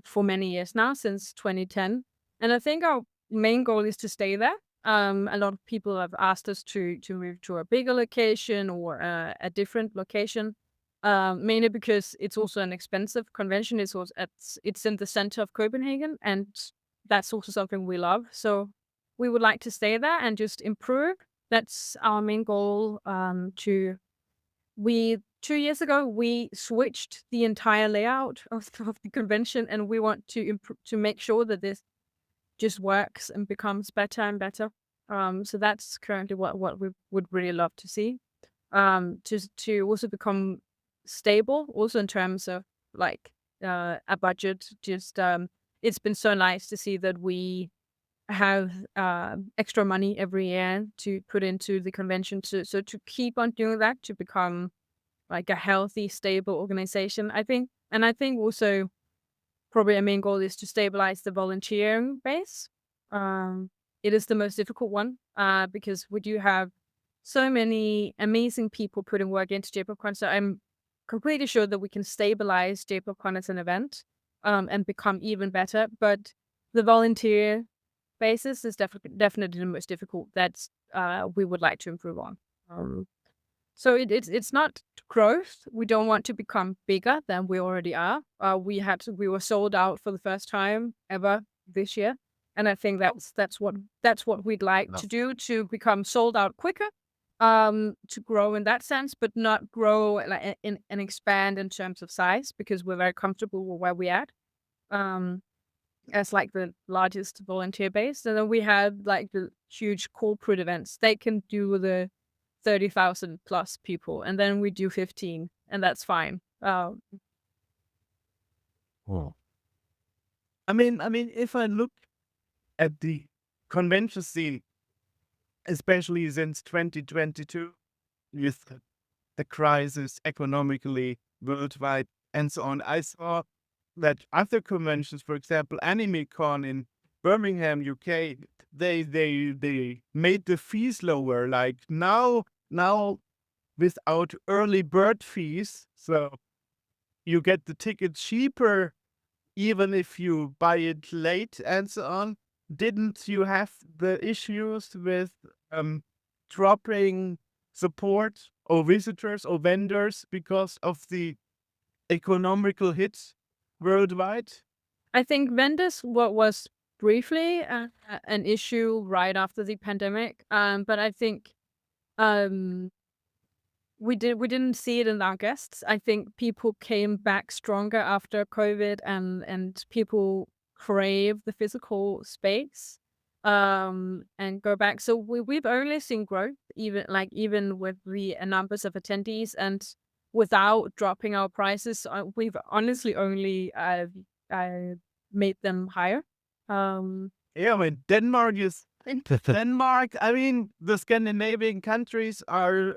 for many years now, since 2010. And I think our main goal is to stay there. A lot of people have asked us to move to a bigger location or a different location, mainly because it's also an expensive convention. It's in the center of Copenhagen, and that's also something we love. So we would like to stay there and just improve. That's our main goal. 2 years ago, we switched the entire layout of the convention, and we want to make sure that this just works and becomes better and better. So that's currently what we would really love to see. To also become stable, also in terms of like a budget. Just it's been so nice to see that we have extra money every year to put into the convention. To keep on doing that, to become like a healthy, stable organization, I think. And I think also probably a main goal is to stabilize the volunteering base. It is the most difficult one because we do have so many amazing people putting work into J-Popcon. So I'm completely sure that we can stabilize J-Popcon as an event and become even better. But the volunteer basis is definitely the most difficult that we would like to improve on. So it's not growth. We don't want to become bigger than we already are. We were sold out for the first time ever this year, and I think that's what we'd like to do, to become sold out quicker, to grow in that sense, but not grow like and expand in terms of size, because we're very comfortable with where we're at. As like the largest volunteer base, and then we have like the huge corporate events. They can do the 30,000 plus people, and then we do 15, and that's fine. I mean, if I look at the convention scene, especially since 2022, with the crisis economically worldwide and so on, I saw that other conventions, for example, AnimeCon in Birmingham, UK, they made the fees lower. Like now without early bird fees, so you get the ticket cheaper even if you buy it late and so on. Didn't you have the issues with dropping support or visitors or vendors because of the economical hits worldwide? I think vendors was briefly an issue right after the pandemic, but I think we didn't see it in our guests. I think people came back stronger after COVID, and people crave the physical space and go back. So we've only seen growth, even with the numbers of attendees, and without dropping our prices. We've honestly only I made them higher. Yeah, I mean, Denmark is Denmark. I mean, the Scandinavian countries are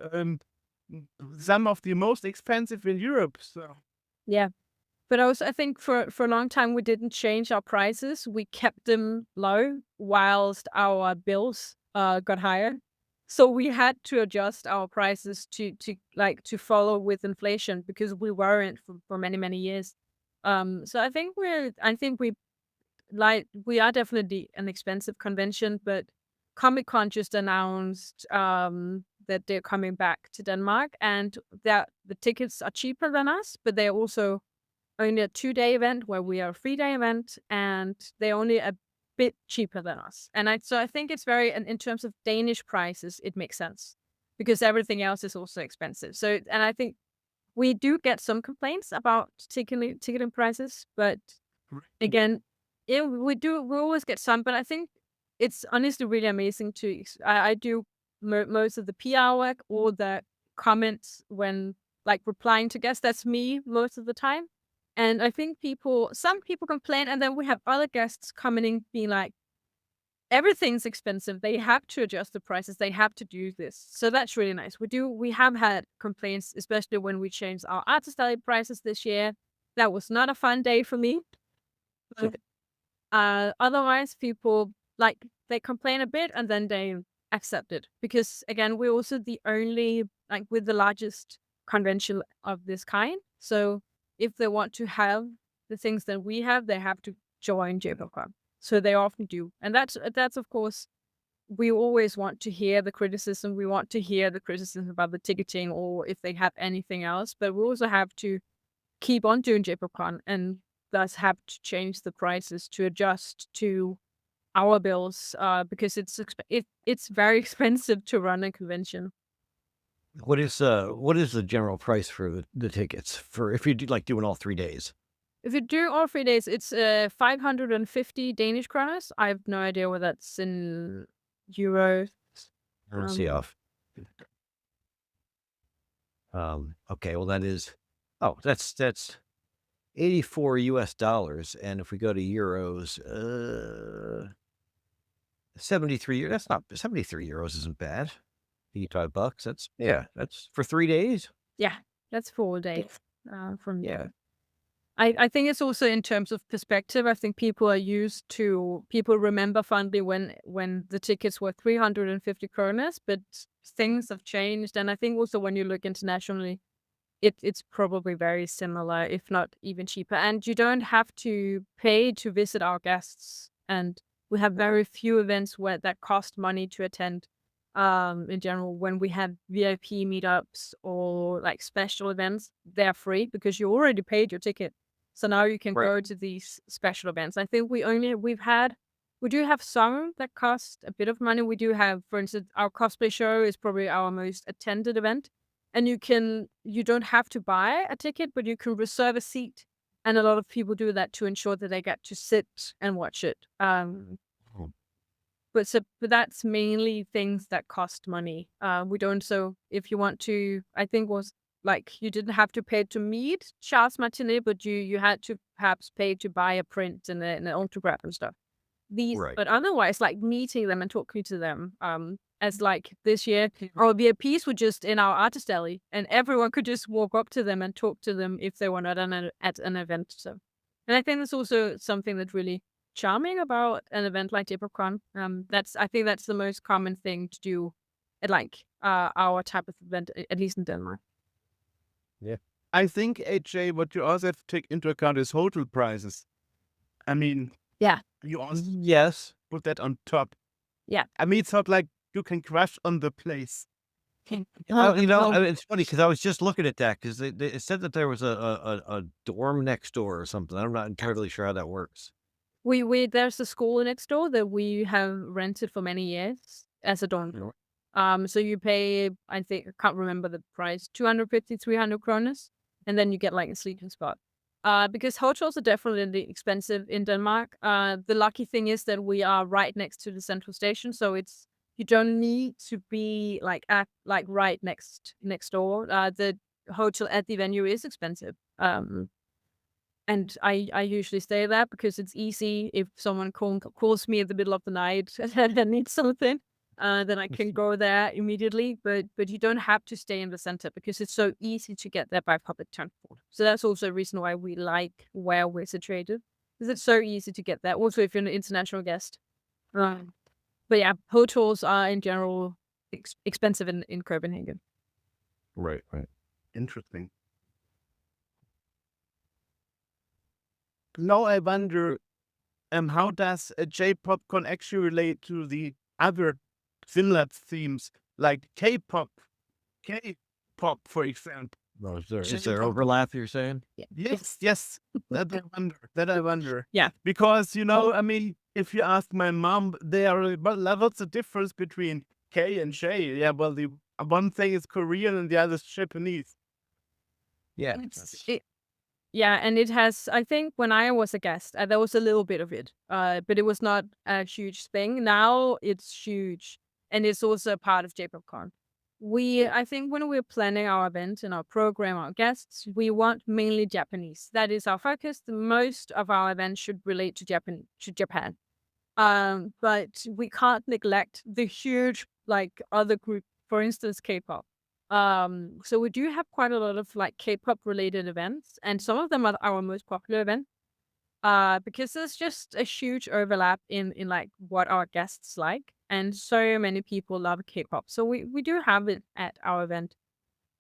some of the most expensive in Europe. So Yeah. But also, I think for a long time, we didn't change our prices. We kept them low whilst our bills got higher. So we had to adjust our prices to follow with inflation because we weren't for many, many years. So I think we are definitely an expensive convention, but Comic-Con just announced that they're coming back to Denmark, and that the tickets are cheaper than us, but they're also only a 2-day event where we are a 3-day event, and they're only a bit cheaper than us. And I think it's very, and in terms of Danish prices, it makes sense because everything else is also expensive. So, and I think we do get some complaints about ticketing prices, but again, yeah, we always get some. But I think it's honestly really amazing I do most of the PR work or the comments when like replying to guests. That's me most of the time. And I think some people complain, and then we have other guests coming in being like, everything's expensive. They have to adjust the prices. They have to do this. So that's really nice. We have had complaints, especially when we changed our artist alley prices this year. That was not a fun day for me. But otherwise, people they complain a bit and then they accept it because again, we're also the only with the largest convention of this kind. So if they want to have the things that we have, they have to join J-Popcon. So they often do, and that's of course we always want to hear the criticism. We want to hear the criticism about the ticketing or if they have anything else. But we also have to keep on doing J-Popcon and thus have to change the prices to adjust to our bills because it's very expensive to run a convention. What is the general price for the tickets for if you do doing all 3 days? If you do all 3 days, it's 550 Danish kroners. I have no idea what that's in euros. Let's see off. Okay, well that's $84, and if we go to euros, 73. That's not 73 euros. Isn't bad. $85. That's for 3 days. Yeah, that's 4 days from yeah. I think it's also in terms of perspective. I think people remember fondly when the tickets were 350 kroners, but things have changed. And I think also when you look internationally, it's probably very similar, if not even cheaper. And you don't have to pay to visit our guests. And we have very few events that cost money to attend. In general, when we have VIP meetups or special events, they're free because you already paid your ticket. So now you can go to these special events. I think we do have some that cost a bit of money. We do have, for instance, our cosplay show is probably our most attended event. And you don't have to buy a ticket, but you can reserve a seat. And a lot of people do that to ensure that they get to sit and watch it. But that's mainly things that cost money. We don't. So if you want to, I think was you didn't have to pay to meet Charles Martinet, but you had to perhaps pay to buy a print and an autograph and stuff. But otherwise, meeting them and talking to them. As this year, our VIPs were just in our artist alley, and everyone could just walk up to them and talk to them if they were not at an event. So, and I think that's also something that's really charming about an event like J-Popcon. I think that's the most common thing to do at our type of event, at least in Denmark. Yeah, I think AJ, what you also have to take into account is hotel prices. I mean, yeah, you also put that on top. Yeah, I mean, it's not like you can crash on the place. it's funny because I was just looking at that because it said that there was a dorm next door or something. I'm not entirely sure how that works. There's a school next door that we have rented for many years as a dorm. So you pay, I think, I can't remember the price, 250, 300 kroners, and then you get a sleeping spot. Because hotels are definitely expensive in Denmark. The lucky thing is that we are right next to the central station, so you don't need to be right next door. The hotel at the venue is expensive. And I usually stay there because it's easy. If someone calls me in the middle of the night and I need something, then I can go there immediately. But you don't have to stay in the center because it's so easy to get there by public transport. So that's also a reason why we like where we're situated, because it's so easy to get there. Also, if you're an international guest. But yeah, hotels are in general expensive in Copenhagen. Right. Interesting. Now I wonder, how does a J-Popcon actually relate to the other Finland themes like K-pop, K-pop, for example? No, is there J-pop. overlap? You're saying? Yes. That I wonder. Yeah. Because, I mean, if you ask my mom, there are lots of difference between K and J. Yeah, well, the one thing is Korean and the other is Japanese. Yeah. Yeah, and it has, I think when I was a guest, there was a little bit of it, but it was not a huge thing. Now it's huge, and it's also a part of J-Popcon. I think when we're planning our event and our program, our guests, we want mainly Japanese. That is our focus. Most of our events should relate to Japan. But we can't neglect the huge, like, other group, for instance, K-pop. So we do have quite a lot of like K-pop related events, and some of them are our most popular event. Because there's just a huge overlap in like what our guests like, and so many people love K-pop. So we do have it at our event.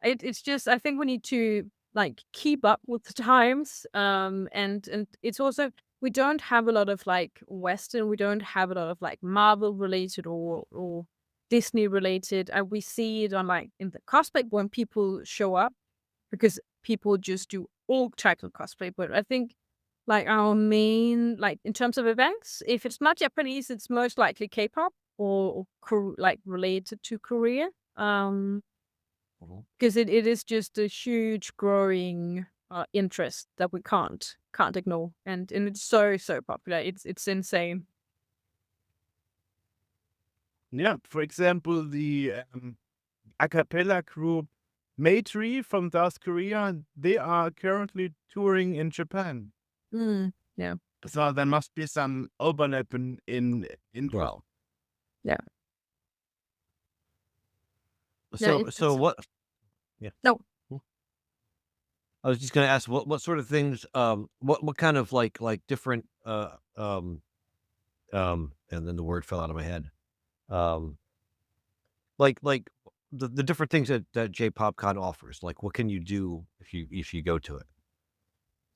It's just, I think we need to like keep up with the times. And it's also, we don't have a lot of like Western, we don't have a lot of like Marvel related or Disney related. And we see it on like in the cosplay when people show up, because people just do all types of cosplay. But I think like our main, like in terms of events, if it's not Japanese, it's most likely K-pop or like related to Korea. Because it is just a huge growing interest that we can't ignore, and it's so popular. It's insane. Yeah, for example, the a cappella group Maitri from South Korea, they are currently touring in Japan. Yeah. So there must be some overlap in Well. Yeah. So what? Yeah. No. I was just going to ask what sort of things, what kind of like different, and then the word fell out of my head. Like the different things that J-Popcon offers. Like, what can you do if you go to it?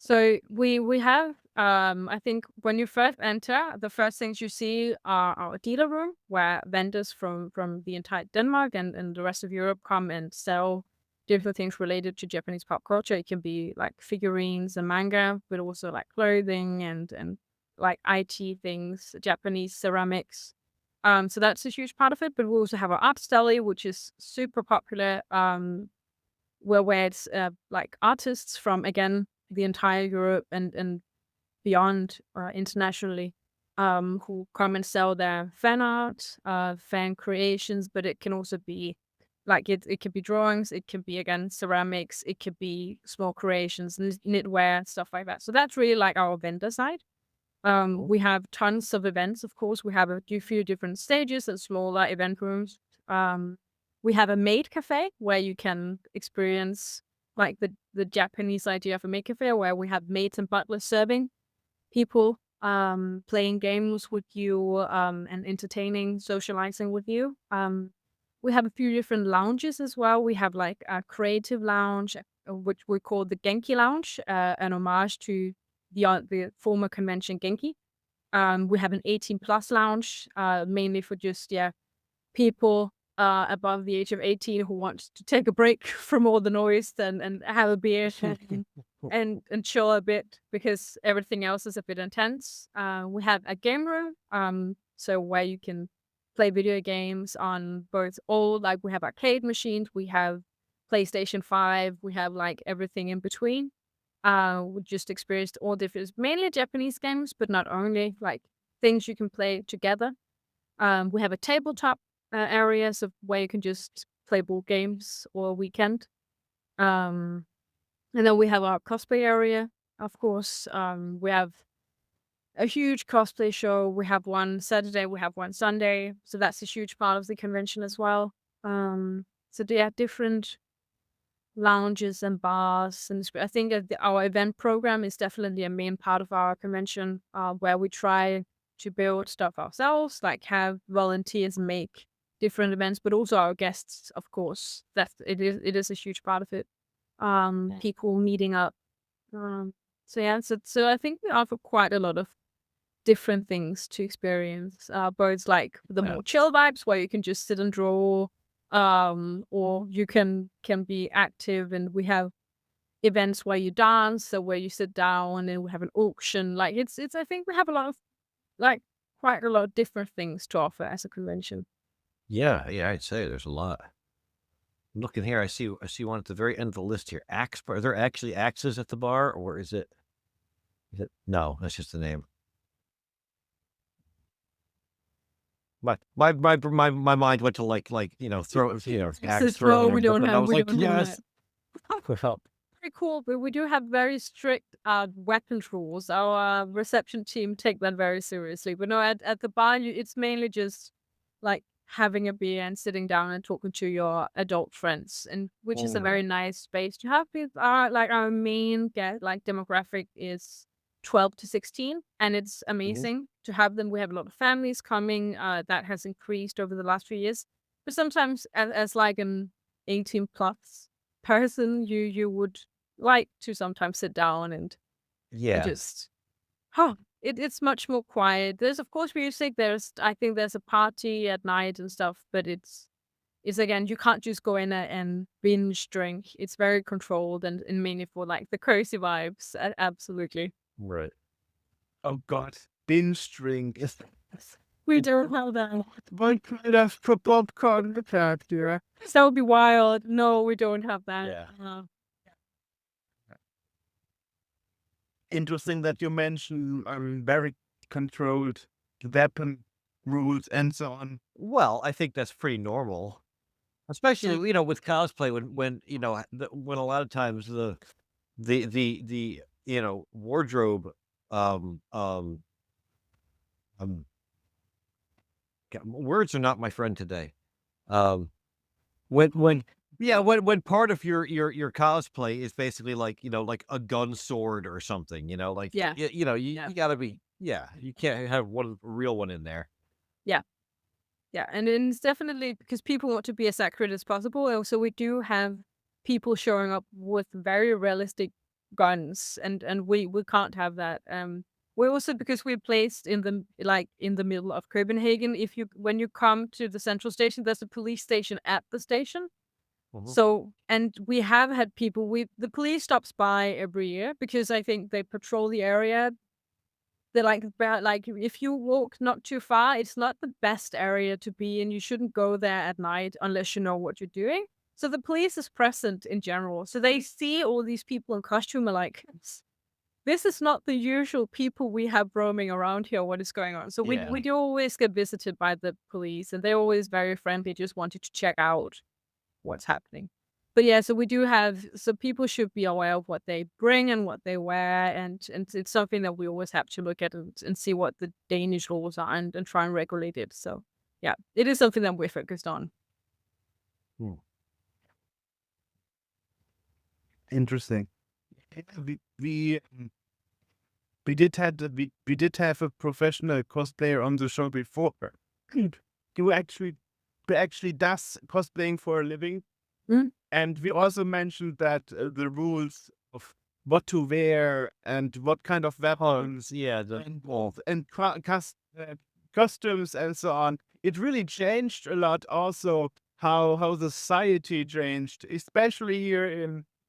So we have, I think when you first enter, the first things you see are our dealer room, where vendors from the entire Denmark and the rest of Europe come and sell different things related to Japanese pop culture. It can be like figurines and manga, but also like clothing and like IT things, Japanese ceramics. So that's a huge part of it. But we also have our art deli, which is super popular, where it's like artists from, again, the entire Europe and beyond, internationally, who come and sell their fan art, fan creations. But it can also be like it could be drawings, it can be, again, ceramics, it could be small creations, knitwear, stuff like that. So that's really like our vendor side. We have tons of events, of course. We have a few different stages and smaller event rooms. We have a maid cafe where you can experience like the Japanese idea of a maid cafe, where we have maids and butlers serving people, playing games with you, and entertaining, socializing with you. We have a few different lounges as well. We have like a creative lounge, which we call the Genki Lounge, an homage to the former convention Genki. We have an 18+ lounge, mainly for just people above the age of 18 who want to take a break from all the noise and have a beer and chill a bit, because everything else is a bit intense. We have a game room, so where you can play video games on both old, like we have arcade machines, we have PlayStation 5, we have like everything in between. We just experienced all different, mainly Japanese games, but not only, like things you can play together. We have a tabletop areas of where you can just play board games or weekend. And then we have our cosplay area, Of course, we have a huge cosplay show. We have one Saturday, we have one Sunday, so that's a huge part of the convention as well. So they have different lounges and bars, and I think that our event program is definitely a main part of our convention, where we try to build stuff ourselves, like have volunteers make different events, but also our guests, of course. It is a huge part of it. People meeting up. So yeah, so I think we offer quite a lot of different things to experience. Both like the more chill vibes where you can just sit and draw, or you can be active, and we have events where you dance, so where you sit down, and we have an auction. Like it's I think we have a lot of like quite a lot of different things to offer as a convention. Yeah, I'd say there's a lot. I'm looking here, I see one at the very end of the list here. Axe bar. Are there actually axes at the bar, or is it no, that's just the name. My mind went to like throw axe throwing. We don't but I have was we like, don't have that. yes. Well, Very cool, but we do have very strict weapons rules. Our reception team take that very seriously. But no, at the bar, it's mainly just like having a beer and sitting down and talking to your adult friends, and which is a very nice space to have. With our main demographic is 12 to 16, and it's amazing to have them. We have a lot of families coming. That has increased over the last few years. But sometimes, as like an 18 plus person, you would like to sometimes sit down and just it's much more quiet. There's of course music. I think there's a party at night and stuff, but it's again, you can't just go in and binge drink. It's very controlled and mainly for like the cozy vibes. Absolutely. right. Oh God, binge drink. We don't have that. What kind of popcorn attack here? That would be wild. No, we don't have that. Yeah. Interesting that you mention very controlled weapon rules and so on. Well, I think that's pretty normal, especially with cosplay when when a lot of times the wardrobe words are not my friend today. When part of your cosplay is basically like like a gun sword or something, like Yeah. you gotta be you can't have one real one in there. Yeah, and it's definitely because people want to be as accurate as possible. And so we do have people showing up with very realistic guns, and we can't have that. We also, because we're placed in the middle of Copenhagen. When you come to the central station, there's a police station at the station. So, and we have had people. The police stops by every year because I think they patrol the area. They're like if you walk not too far, it's not the best area to be in. You shouldn't go there at night unless you know what you're doing. So the police is present in general. So they see all these people in costume are like, this is not the usual people we have roaming around here. What is going on? So we do always get visited by the police, and they're always very friendly, just wanted to check out what's happening. But yeah, so we do have, so people should be aware of what they bring and what they wear, and it's something that we always have to look at and see what the Danish rules are and try and regulate it. So yeah, it is something that we're focused on. Interesting. We did have a professional cosplayer on the show before. Who actually does cosplaying for a living. And we also mentioned that the rules of what to wear and what kind of weapons involved and costumes and so on. It really changed a lot also how the society changed, especially here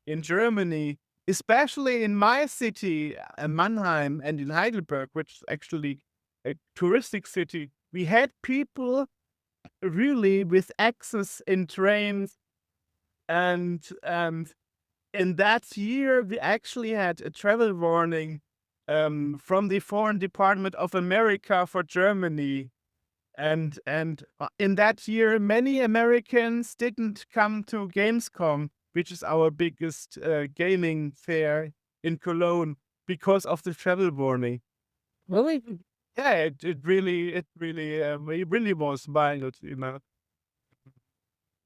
in Germany, especially in my city, Mannheim, and in Heidelberg, which is actually a touristic city. We had people really with access in trains, and in that year we actually had a travel warning from the Foreign Department of America for Germany, and in that year many Americans didn't come to Gamescom, which is our biggest gaming fair in Cologne, because of the travel warning. Really? Yeah, it really was wild,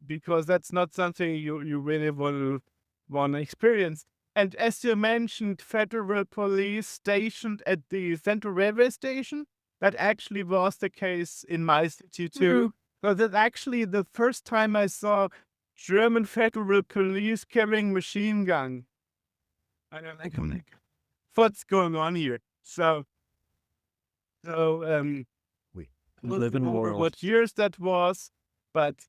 because that's not something you really want to experience. And as you mentioned, federal police stationed at the Central Railway Station, that actually was the case in my city too. So that's actually the first time I saw German federal police carrying machine gun. I'm like, what's going on here? So We I don't live in a remember world. what years that was, but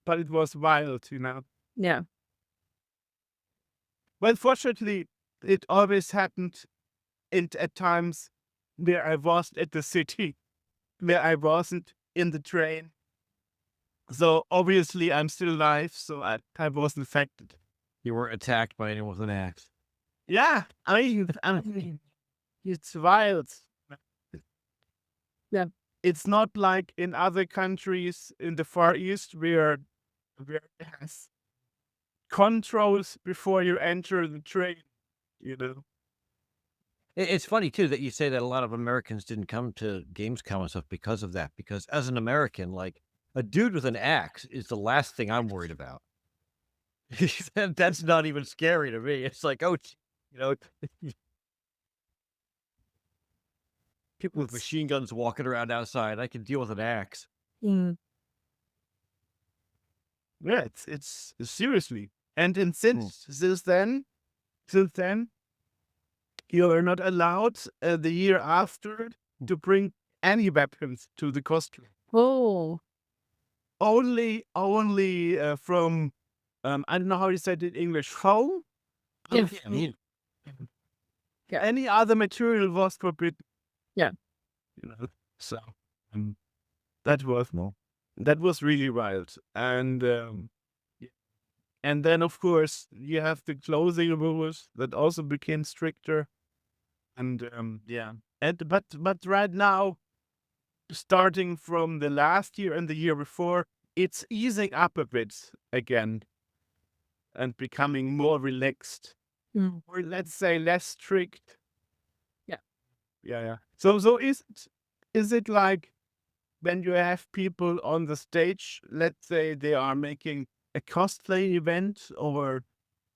it was wild, Yeah. Well, fortunately, it always happened at times where I was at the city, where I wasn't in the train. So obviously I'm still alive, so I wasn't affected. You weren't attacked by anyone with an axe. Yeah, I mean, it's wild. Yeah. It's not like in other countries in the Far East where it has controls before you enter the train, It's funny too that you say that a lot of Americans didn't come to Gamescom and stuff because of that. Because as an American, like a dude with an axe is the last thing I'm worried about. That's not even scary to me. It's like, oh, people with machine guns walking around outside. I can deal with an axe. Mm. Yeah, it's seriously. And since then, you are not allowed the year after to bring any weapons to the costume. Oh. Only from I don't know how you said it in English. Home. Yeah. I mean, Yeah. Any other material was forbidden. Yeah. So that was really wild. And then of course you have the clothing rules that also became stricter. And but right now, starting from the last year and the year before, it's easing up a bit again and becoming more relaxed, or let's say less strict. Yeah. Yeah. So is it like when you have people on the stage, let's say they are making a cosplay event or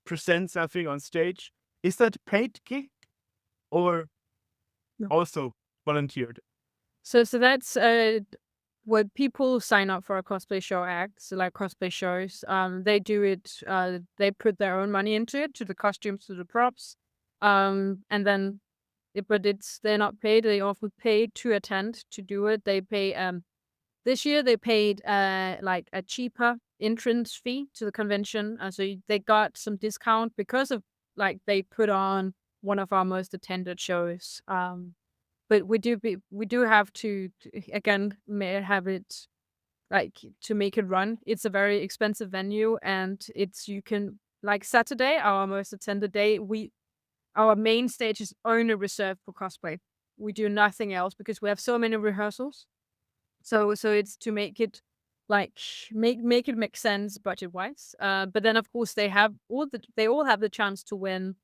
present something on stage, is that paid gig or No. also volunteered? So that's when people sign up for a cosplay show act, so like cosplay shows, they do it, they put their own money into it, to the costumes, to the props, and then they're not paid. They often pay to attend, to do it. They pay this year they paid like a cheaper entrance fee to the convention, so they got some discount because of like they put on one of our most attended shows. But we do have to again have it like to make it run. It's a very expensive venue, and you can like Saturday, our most attended day. Our main stage is only reserved for cosplay. We do nothing else because we have so many rehearsals. So it's to make it like make it make sense budget wise. But then of course they all have the chance to win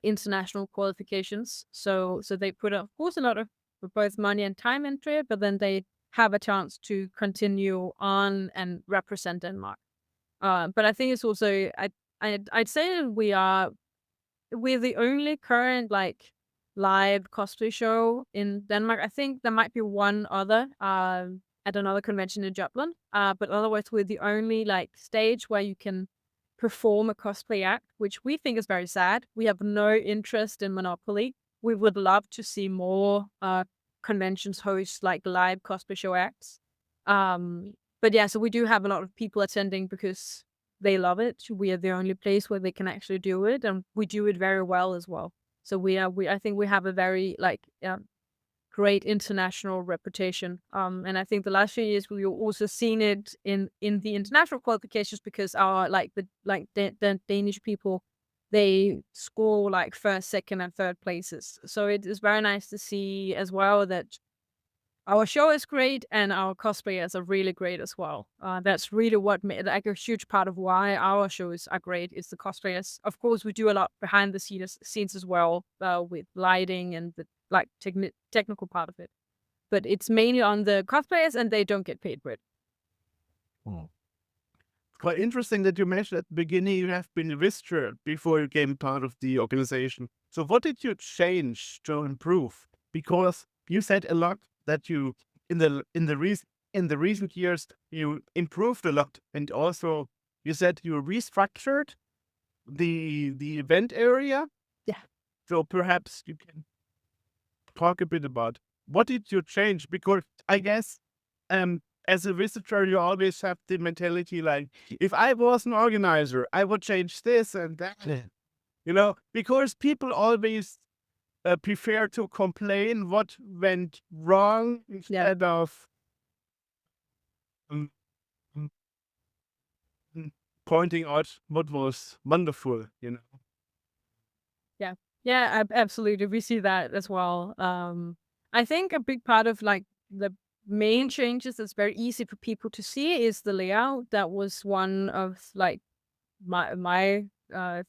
international qualifications. So they put of course a lot of both money and time into it, but then they have a chance to continue on and represent Denmark. But I think it's also I'd say that we're the only current like live cosplay show in Denmark. I think there might be one other at another convention in Jutland. But otherwise we're the only like stage where you can perform a cosplay act, which we think is very sad. We have no interest in Monopoly. We would love to see more conventions host like live cosplay show acts. But yeah, so we do have a lot of people attending because they love it. We are the only place where they can actually do it, and we do it very well as well. So I think we have a very like great international reputation. And I think the last few years we've also seen it in the international qualifications because our the Danish people, they score like first, second, and third places. So it is very nice to see as well that our show is great and our cosplayers are really great as well. That's really what made like a huge part of why our shows are great is the cosplayers. Of course, we do a lot behind the scenes as well with lighting and the like technical part of it. But it's mainly on the cosplayers, and they don't get paid for it. Quite interesting that you mentioned at the beginning you have been a visitor before you became part of the organization. So what did you change to improve? Because you said a lot that you in the recent years you improved a lot, and also you said you restructured the event area. Yeah. So perhaps you can talk a bit about what did you change? Because I guess as a visitor, you always have the mentality like, if I was an organizer, I would change this and that. Because people always prefer to complain what went wrong instead of um, um, pointing out what was wonderful. Yeah, absolutely. We see that as well. I think a big part of like the main changes that's very easy for people to see is the layout. That was one of like my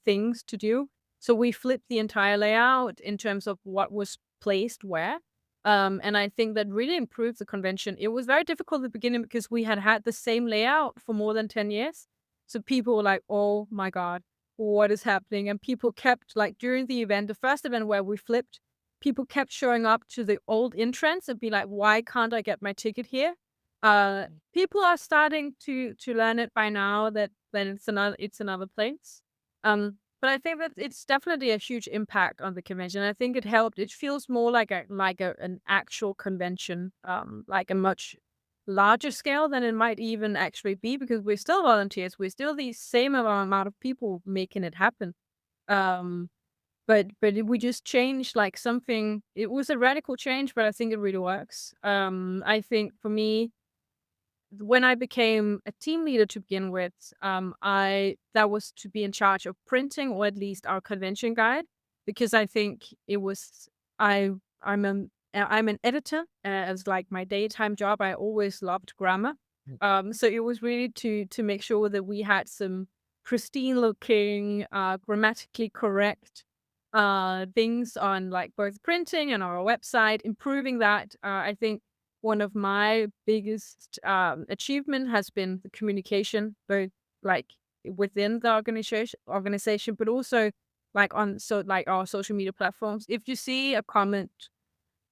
things to do. So we flipped the entire layout in terms of what was placed where. And I think that really improved the convention. It was very difficult at the beginning because we had the same layout for more than 10 years. So people were like, oh my God, what is happening? And people kept like during the event, the first event where we flipped, people kept showing up to the old entrance and be like, why can't I get my ticket here? People are starting to learn it by now that then it's another place. But I think that it's definitely a huge impact on the convention. I think it helped. It feels more like an actual convention, like a much larger scale than it might even actually be because we're still volunteers. We're still the same amount of people making it happen. But we just changed like something. It was a radical change, but I think it really works. I think for me, when I became a team leader to begin with, that was to be in charge of printing or at least our convention guide, because I think it was I'm an editor as like my daytime job. I always loved grammar, so it was really to make sure that we had some pristine looking, grammatically correct things on like both printing and our website, improving that. I think one of my biggest achievement has been the communication, both like within the organization, but also like like our social media platforms. If you see a comment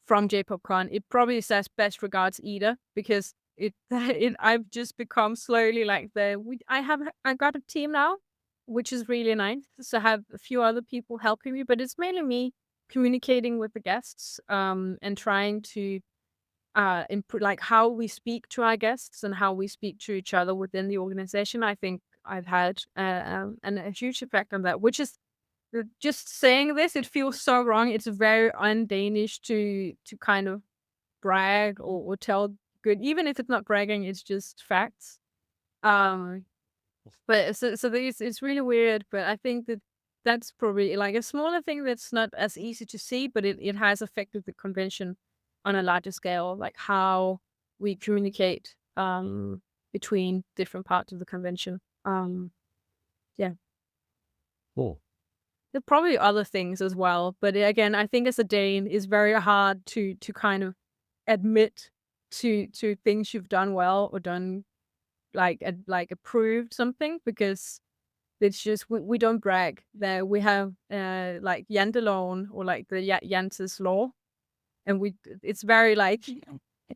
from J-Popcon, it probably says best regards Ida, because I've just become slowly like I got a team now, which is really nice. So I have a few other people helping me, but it's mainly me communicating with the guests and trying to improve like how we speak to our guests and how we speak to each other within the organization. I think I've had a huge effect on that, which is just saying this, it feels so wrong. It's very un-Danish to kind of brag or tell good, even if it's not bragging, it's just facts. But so it's really weird, but I think that's probably like a smaller thing that's not as easy to see, but it has affected the convention on a larger scale, like how we communicate between different parts of the convention. Yeah. Cool. There are probably other things as well, but again, I think as a Dane, it's very hard to kind of admit to things you've done well or done like approved something, because it's just we don't brag. That we have like janteloven or like the Jantes law, and it's very like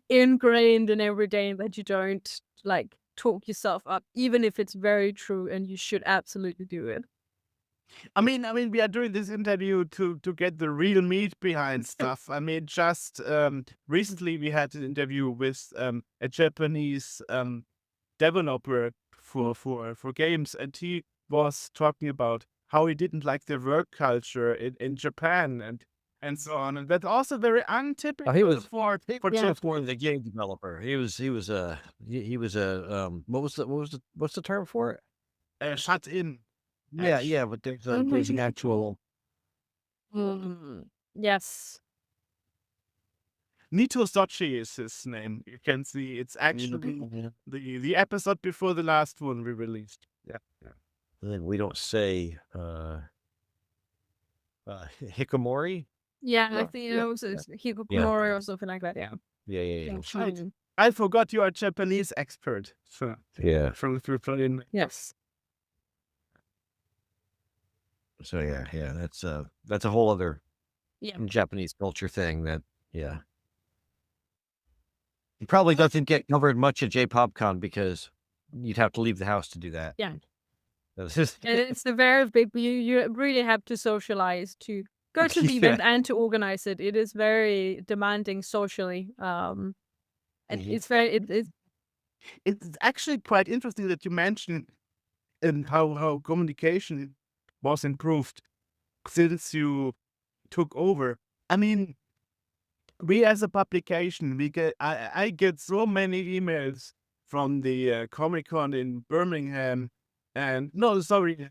ingrained in every day that you don't like talk yourself up, even if it's very true, and you should absolutely do it. I mean, we are doing this interview to get the real meat behind stuff. I mean, just recently we had an interview with a Japanese developer for games, and he was talking about how he didn't like the work culture in Japan and so on, and that's also very untypical. He was for just more than a game developer. He was a what's the term for it? shut in. Yeah, but there's an actual. Yes. Nito Sochi is his name. You can see it's actually the episode before the last one we released. Yeah. Then we don't say hikomori. Yeah, I Yeah, think yeah, also yeah. Hikikomori or something like that. Yeah. Yeah. Mm. I forgot you are a Japanese expert. So Yeah. from playing. Yes. So yeah. That's a whole other Yeah. Japanese culture thing that it probably doesn't get covered much at J-Popcon because you'd have to leave the house to do that. Yeah. That's just And it's a very big. You really have to socialize to go to the Yeah. event and to organize it. It is very demanding socially. And it's very. It's actually quite interesting that you mentioned how communication was improved since you took over. I mean, we as a publication, I get so many emails from the Comic-Con in Birmingham, and no, sorry,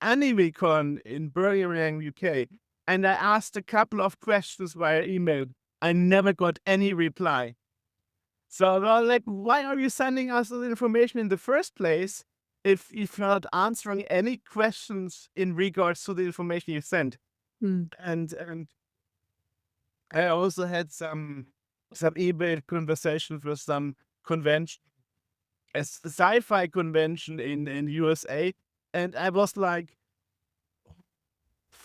AnimeCon in Birmingham, UK, and I asked a couple of questions via email. I never got any reply. So they're like, why are you sending us the information in the first place if you're not answering any questions in regards to the information you sent? And I also had some email conversations with some convention, a sci-fi convention in USA, and I was like,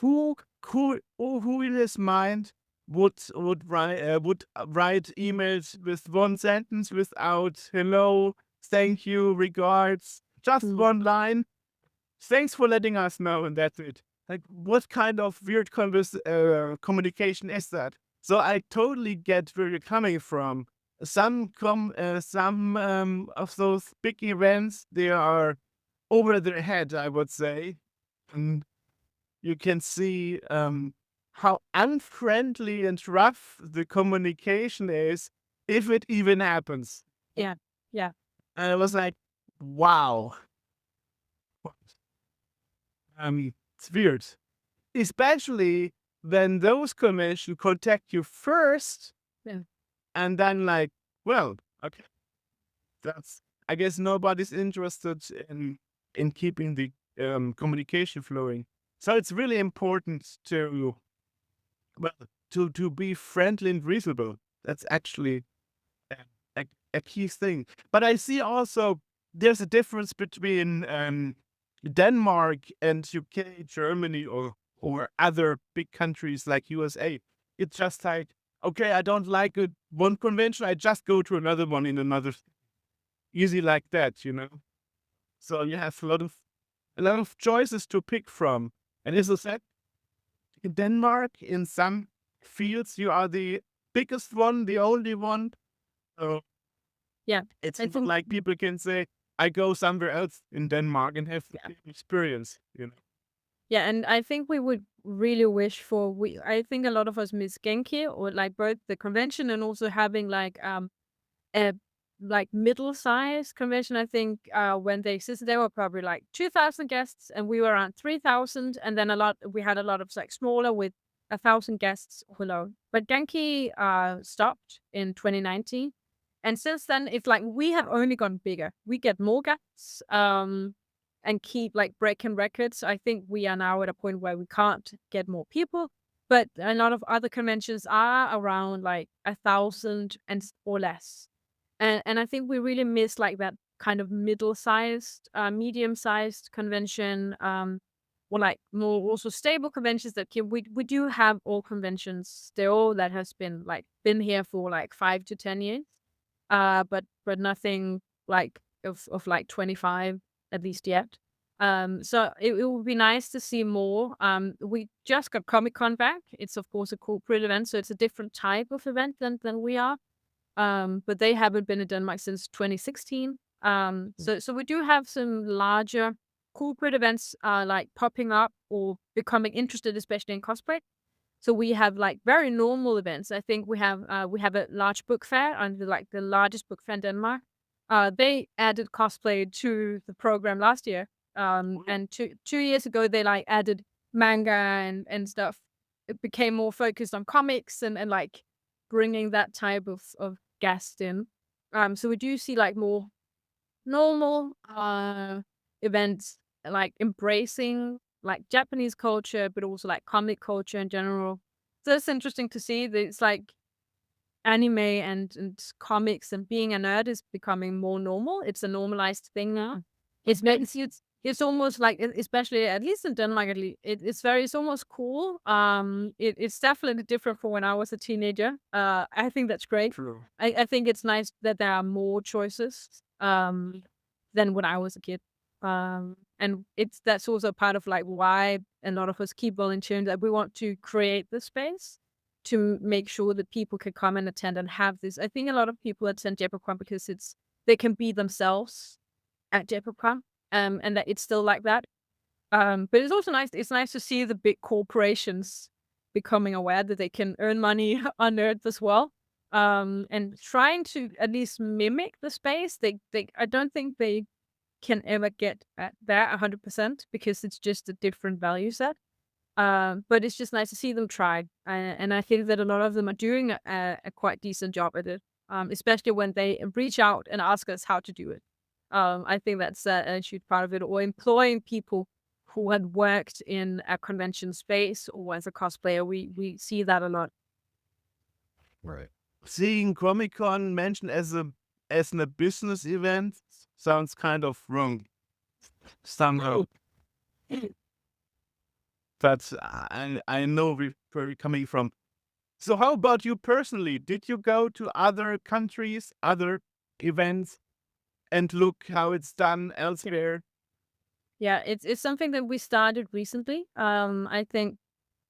who in his mind would write emails with one sentence without hello, thank you, regards, just one line. Thanks for letting us know, and that's it. Like, what kind of weird communication is that? So I totally get where you're coming from. Some of those big events, they are over their head, I would say. And you can see how unfriendly and rough the communication is, if it even happens. Yeah. Yeah. And I was like, wow. It's weird. Especially when those conventions contact you first. Yeah. And then like, well, okay. I guess nobody's interested in keeping the communication flowing. So it's really important to be friendly and reasonable. That's actually a key thing. But I see also there's a difference between Denmark and UK, Germany, or other big countries like USA. It's just like, okay, I don't like one convention, I just go to another one in another. Easy like that, you know. So you have a lot of choices to pick from. And as I said, in Denmark, in some fields, you are the biggest one, the only one. So Yeah. it's I think- like people can say, I go somewhere else in Denmark and have the experience, you know. Yeah, and I think we would really wish for I think a lot of us miss Genki, or like both the convention and also having like a like middle-sized convention. I think when they existed, there were probably like 2,000 guests, and we were around 3,000, and then we had a lot of like smaller with 1,000 guests below. But Genki stopped in 2019, and since then it's like we have only gone bigger. We get more guests and keep like breaking records. I think we are now at a point where we can't get more people, but a lot of other conventions are around like 1,000 or less. And I think we really miss like that kind of middle-sized, medium-sized convention, or like more also stable conventions that we do have all conventions still that has been here for like 5 to 10 years, but nothing like of like 25 at least yet. So it would be nice to see more. We just got Comic-Con back. It's of course a corporate event, so it's a different type of event than we are. But they haven't been in Denmark since 2016. So we do have some larger corporate events like popping up or becoming interested, especially in cosplay. So we have like very normal events. I think we have a large book fair, and like the largest book fair in Denmark. They added cosplay to the program last year. And 2 years ago they like added manga and stuff. It became more focused on comics and like bringing that type of guest in. So we do see like more normal events, like embracing like Japanese culture, but also like comic culture in general. So it's interesting to see that it's like anime and comics and being a nerd is becoming more normal. It's a normalized thing now. It's almost like, especially at least in Denmark, it's almost cool. It's definitely different from when I was a teenager. I think that's great. True. I think it's nice that there are more choices than when I was a kid. And that's also part of like why a lot of us keep volunteering, that we want to create the space to make sure that people can come and attend and have this. I think a lot of people attend J-Popcon because they can be themselves at J-Popcon, and that it's still like that. But it's also nice. It's nice to see the big corporations becoming aware that they can earn money on Earth as well, and trying to at least mimic the space. I don't think they can ever get at that 100% because it's just a different value set. But it's just nice to see them try, and I think that a lot of them are doing a quite decent job at it, especially when they reach out and ask us how to do it. I think that's a huge part of it, or employing people who had worked in a convention space or as a cosplayer. We see that a lot. Right. Seeing Comic Con mentioned as a business event sounds kind of wrong somehow. But I know where you're coming from. So how about you personally? Did you go to other countries, other events, and look how it's done elsewhere? Yeah, it's something that we started recently. I think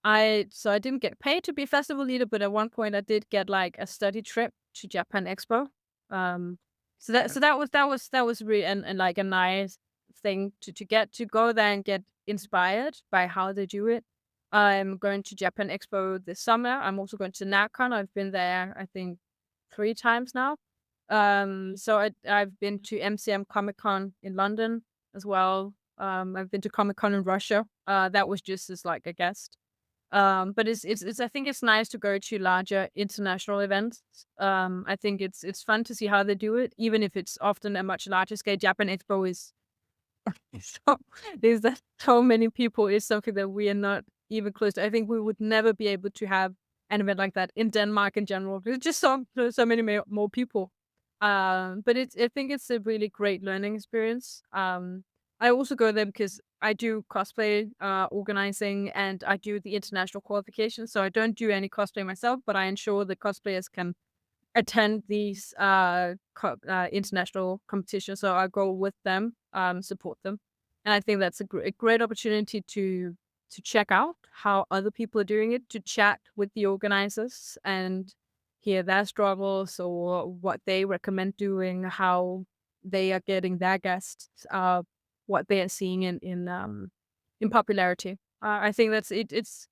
I didn't get paid to be festival leader, but at one point I did get like a study trip to Japan Expo. Um, so that was really and like a nice thing to get to go there and get inspired by how they do it. I'm going to Japan Expo this summer. I'm also going to NatCon. I've been there, I think, 3 times now. So I've been to MCM Comic Con in London as well. I've been to Comic Con in Russia. That was just as like a guest. But it's I think it's nice to go to larger international events. I think it's fun to see how they do it, even if it's often a much larger scale. Japan Expo is so there's that so many people is something that we are not even close to. I think we would never be able to have an event like that in Denmark in general. There's just so many more people. But I think it's a really great learning experience. I also go there because I do cosplay organizing and I do the international qualification. So I don't do any cosplay myself, but I ensure that cosplayers can attend these international competitions. So I go with them, support them, and I think that's a great opportunity to check out how other people are doing it, to chat with the organizers and hear their struggles or what they recommend doing, how they are getting their guests, what they are seeing in popularity. I think that's it. It's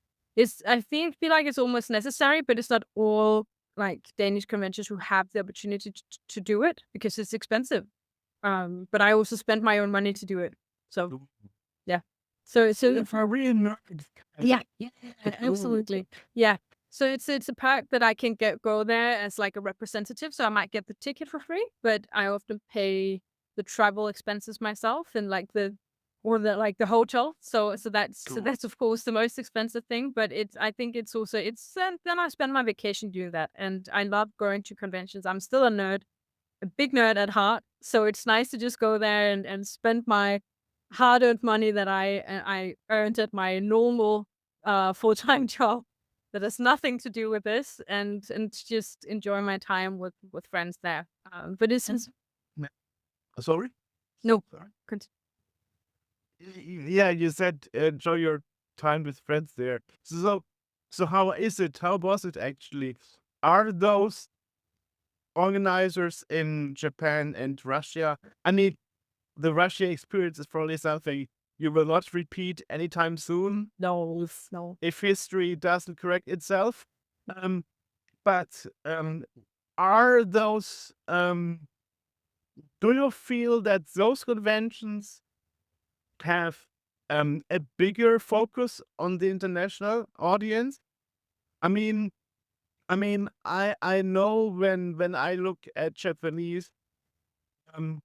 I feel like it's almost necessary, but it's not all like Danish conventions who have the opportunity to do it because it's expensive. But I also spend my own money to do it. So yeah. So For real nerd. yeah, absolutely. Yeah. So it's a perk that I can go there as like a representative. So I might get the ticket for free, but I often pay the travel expenses myself and like the hotel. So that's of course the most expensive thing. But I think it's also then I spend my vacation doing that, and I love going to conventions. I'm still a nerd, a big nerd at heart. So it's nice to just go there and spend my hard-earned money that I earned at my normal full-time job that has nothing to do with this, and just enjoy my time with friends there. But it's Sorry? no. Sorry. Cont- Yeah, you said enjoy your time with friends there. So how is it? How was it actually? Are those organizers in Japan and Russia? I mean, the Russia experience is probably something you will not repeat anytime soon No. if history doesn't correct itself. But are those do you feel that those conventions have a bigger focus on the international audience? I mean, I mean, I know when I look at Japanese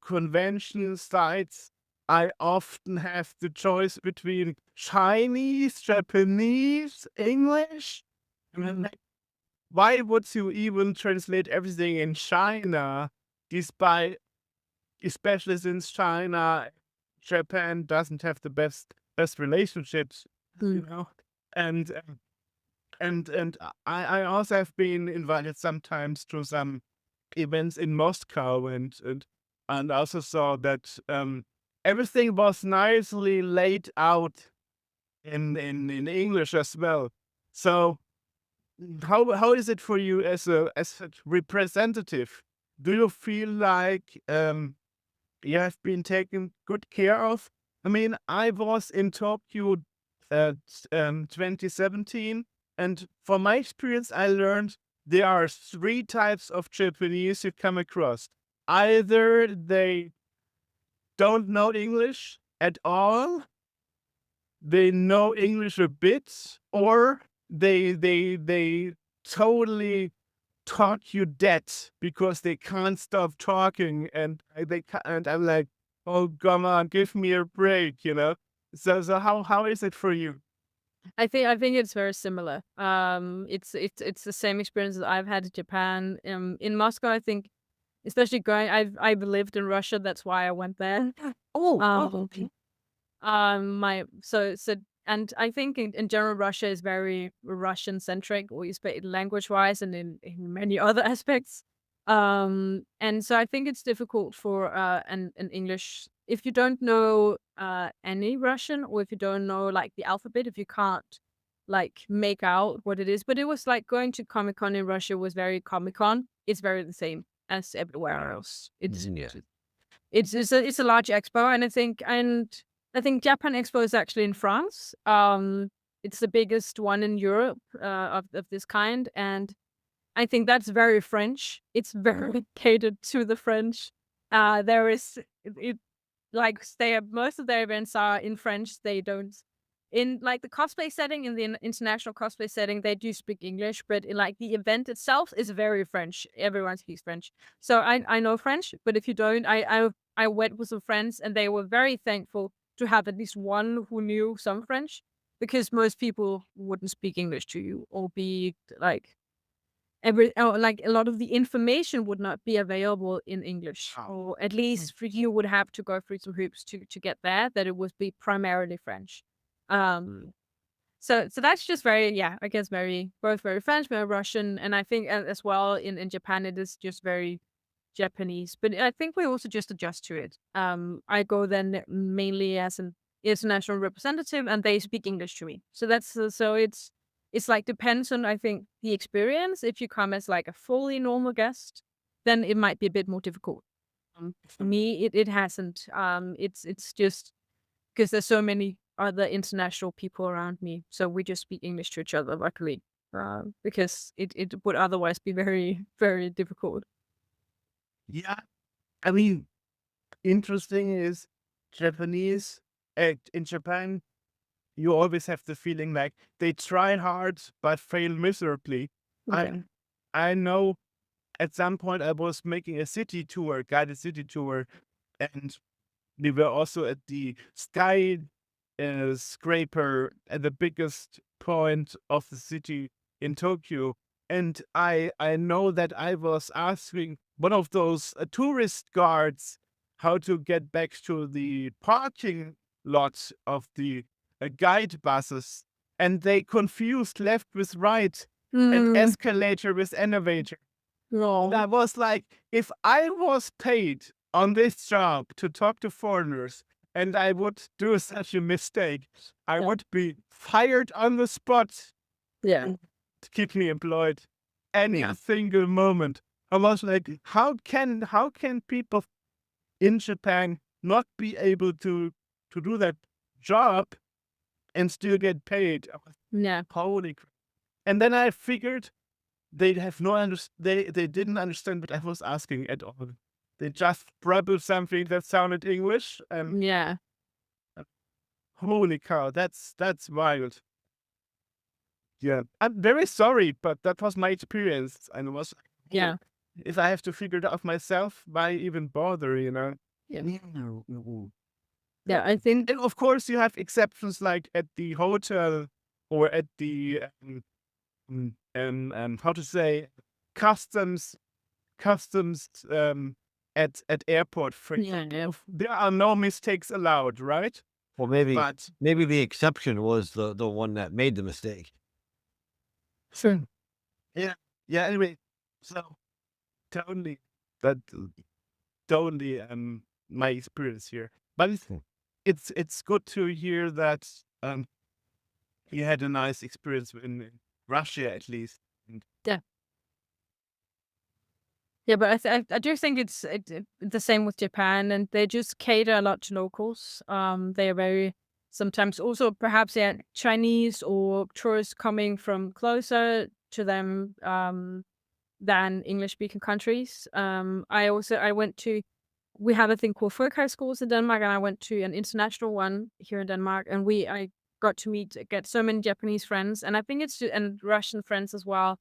convention sites, I often have the choice between Chinese, Japanese, English. And I'm like, why would you even translate everything in China, despite, especially since China, Japan doesn't have the best relationships, you know? And and I also have been invited sometimes to some events in Moscow, and also saw that everything was nicely laid out in English as well. So how is it for you as a representative? Do you feel like you have been taken good care of? I mean, I was in Tokyo 2017, and from my experience, I learned there are three types of Japanese you come across. Either they don't know English at all, they know English a bit, or they totally talk you dead because they can't stop talking, and and I'm like, oh come on, give me a break, you know. So how is it for you? I think it's very similar. It's the same experience that I've had in Japan. In Moscow, I think, especially going, I've lived in Russia. That's why I went there. Okay. My so and I think in general Russia is very Russian centric, or you speak language wise, and in many other aspects. And so I think it's difficult for an English, if you don't know any Russian, or if you don't know like the alphabet, if you can't like make out what it is. But it was like going to Comic-Con in Russia was very Comic-Con. It's very the same as everywhere else. Yeah. It's a large expo, and I think Japan Expo is actually in France. It's the biggest one in Europe of this kind, and I think that's very French. It's very catered to the French. There is it like most of their events are in French. They don't in like the cosplay setting, in the international cosplay setting, they do speak English, but in, like the event itself is very French. Everyone speaks French. So I know French, but if you don't, I went with some friends and they were very thankful to have at least one who knew some French, because most people wouldn't speak English to you, or be like like a lot of the information would not be available in English, or at least for you would have to go through some hoops to get there, that it would be primarily French. Um, so that's just very, yeah, I guess both very French, very Russian, and I think as well in Japan it is just very Japanese. But I think we also just adjust to it. I go then mainly as an international representative, and they speak English to me. So that's so it's like depends on, I think, the experience. If you come as like a fully normal guest, then it might be a bit more difficult. For me, it hasn't. It's just because there's so many other international people around me, so we just speak English to each other. Luckily, because it would otherwise be very very difficult. Yeah, I mean, interesting is Japanese in Japan. You always have the feeling like they try hard but fail miserably. Okay. I know at some point I was making a guided city tour, and we were also at the sky scraper at the biggest point of the city in Tokyo. And I know that I was asking one of those tourist guards how to get back to the parking lot of the guide buses, and they confused left with right and escalator with elevator. No. That was like, if I was paid on this job to talk to foreigners and I would do such a mistake, I would be fired on the spot Yeah. to keep me employed any single moment. I was like, how can people in Japan not be able to do that job and still get paid? I was, Yeah. holy crap. And then I figured they have they didn't understand what I was asking at all. They just babbled something that sounded English, and Yeah. holy cow, that's wild. Yeah, I'm very sorry, but that was my experience, and it was Yeah. if I have to figure it out myself, why even bother? Yeah. No. Yeah, I think And of course, you have exceptions like at the hotel or at the how to say customs at airport. For yeah. there are no mistakes allowed, right? Well, maybe But the exception was the one that made the mistake. so yeah. Anyway, so totally that totally my experience here. But it's good to hear that you had a nice experience in Russia at least. And Yeah, but I do think it's the same with Japan, and they just cater a lot to locals. They are very sometimes also perhaps Chinese or tourists coming from closer to them than English speaking countries. I went to we have a thing called folk high schools in Denmark, and I went to an international one here in Denmark, and I got to get so many Japanese friends, and I think and Russian friends as well.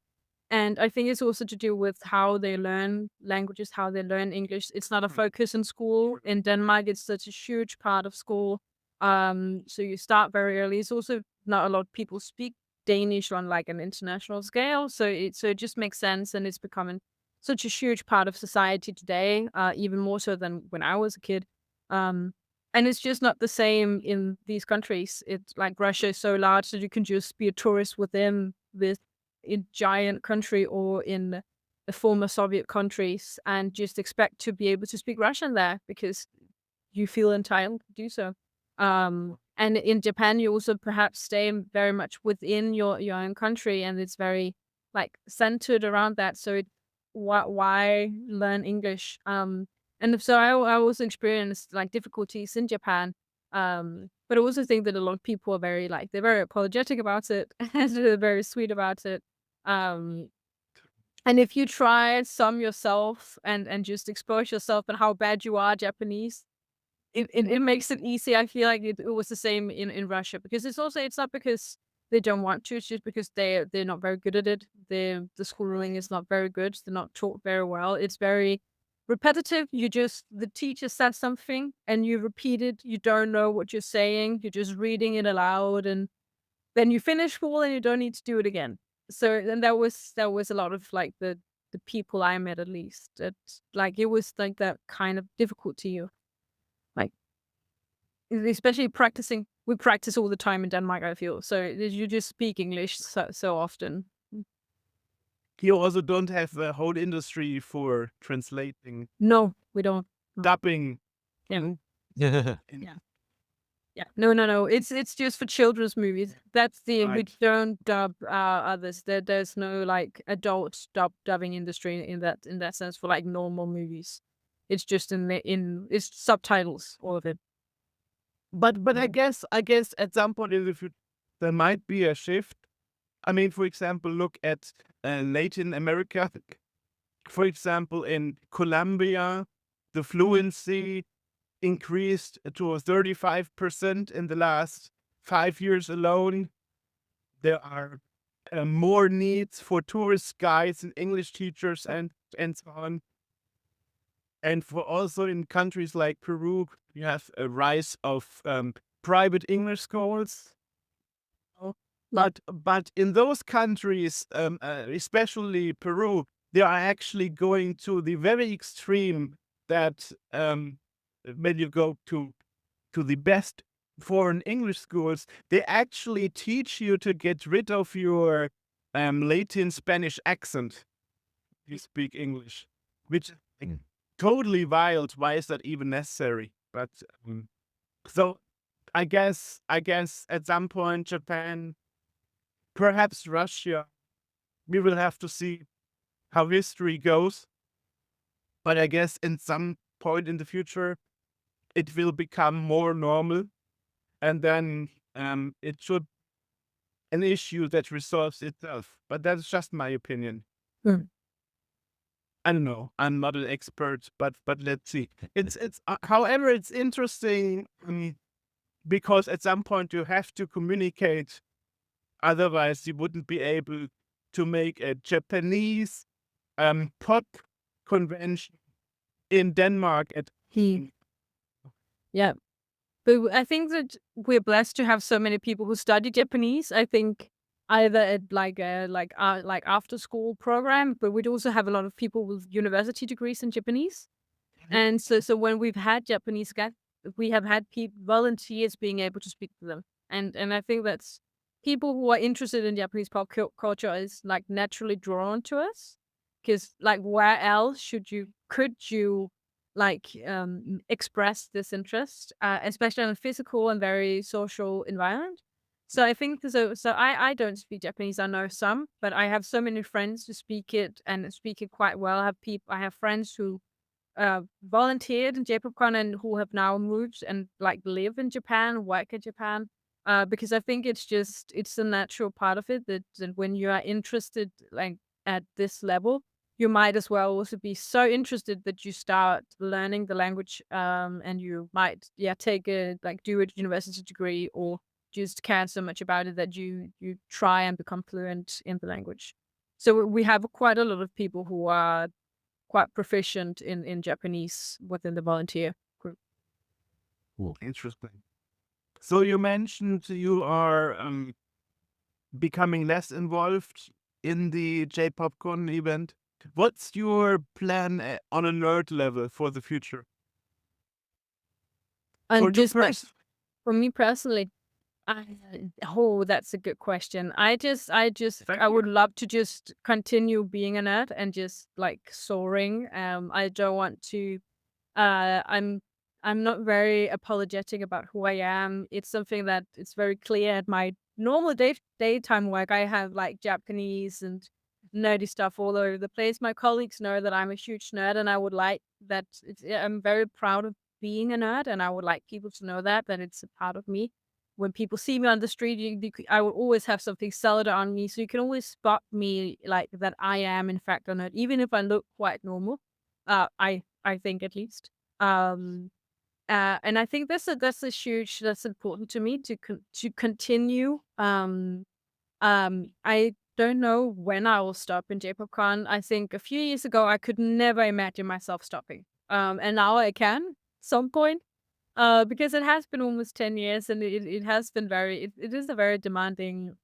And I think it's also to do with how they learn languages, how they learn English. It's not a focus in school. In Denmark, it's such a huge part of school. So you start very early. It's also not a lot of people speak Danish on like an international scale. So it just makes sense, and it's becoming such a huge part of society today, even more so than when I was a kid. And it's just not the same in these countries. It's like Russia is so large that you can just be a tourist within this giant country or in the former Soviet countries and just expect to be able to speak Russian there because you feel entitled to do so. And in Japan, you also perhaps stay very much within your own country, and it's very like centered around that. So why learn English? And so I also experienced like difficulties in Japan. But I also think that a lot of people are they're very apologetic about it and they're very sweet about it. Um, and if you try some yourself and just expose yourself and how bad you are Japanese, it makes it easy. I feel like it was the same in Russia because it's not because they don't want to, it's just because they're not very good at it. The schooling is not very good. They're not taught very well. It's very repetitive. The teacher says something and you repeat it. You don't know what you're saying. You're just reading it aloud, and then you finish school and you don't need to do it again. So then that was a lot of like the people I met, at least, that like it was like that kind of difficult to you, like especially practicing. We practice all the time in Denmark, I feel. So you just speak English so often. you also don't have a whole industry for translating, No, we don't. dubbing. Yeah. Yeah. Yeah. No. It's just for children's movies. That's we Right. don't dub others. There's no like adult dubbing industry in that sense for like normal movies. It's just it's subtitles, all of it. But I guess at some point in the future there might be a shift. I mean, for example, look at Latin America. For example, in Colombia, the fluency increased to 35% in the last 5 years alone. There are more needs for tourist guides and English teachers and so on. And for also in countries like Peru, you have a rise of private English schools. But in those countries, especially Peru, they are actually going to the very extreme that when you go to the best foreign English schools, they actually teach you to get rid of your Latin Spanish accent. You speak English, which is totally wild. Why is that even necessary? But so I guess at some point Japan, perhaps Russia, we will have to see how history goes. But I guess in some point in the future, it will become more normal, and then it should an issue that resolves itself. But that's just my opinion. I don't know. I'm not an expert, but let's see. It's however, it's interesting because at some point you have to communicate Otherwise, you wouldn't be able to make a Japanese pop convention in Denmark at Yeah. But I think that we're blessed to have so many people who study Japanese. I think either at like a like after school program, but we'd also have a lot of people with university degrees in Japanese. And so when we've had Japanese guests, we have had volunteers being able to speak to them. And I think that's people who are interested in Japanese pop culture is like naturally drawn to us, because like where else could you like express this interest, especially in a physical and very social environment. So I think I don't speak Japanese. I know some, but I have so many friends who speak it and speak it quite well. I have friends who volunteered in J-Popcon and who have now moved and like live in Japan, work in Japan. Because I think it's a natural part of it that when you are interested like at this level, you might as well also be so interested that you start learning the language, and you might take a like do a university degree or just care so much about it that you try and become fluent in the language. So we have quite a lot of people who are quite proficient in Japanese within the volunteer group. Interesting. So you mentioned you are becoming less involved in the J-Popcon event. What's your plan on a nerd level for the future? And For you for me personally, that's a good question. I would love to just continue being a nerd and just like soaring. I don't want to. I'm not very apologetic about who I am. It's something that it's very clear at my normal daytime work. I have like Japanese and nerdy stuff all over the place. My colleagues know that I'm a huge nerd, and I would like that. I'm very proud of being a nerd, and I would like people to know that it's a part of me. When people see me on the street, I will always have something Zelda on me, so you can always spot me like that. I am in fact a nerd, even if I look quite normal. I think at least. And I think that's important to me to continue. I don't know when I will stop in J-Popcon. I think a few years ago I could never imagine myself stopping. And now I can some point. Because it has been almost 10 years, and it has been it is a very demanding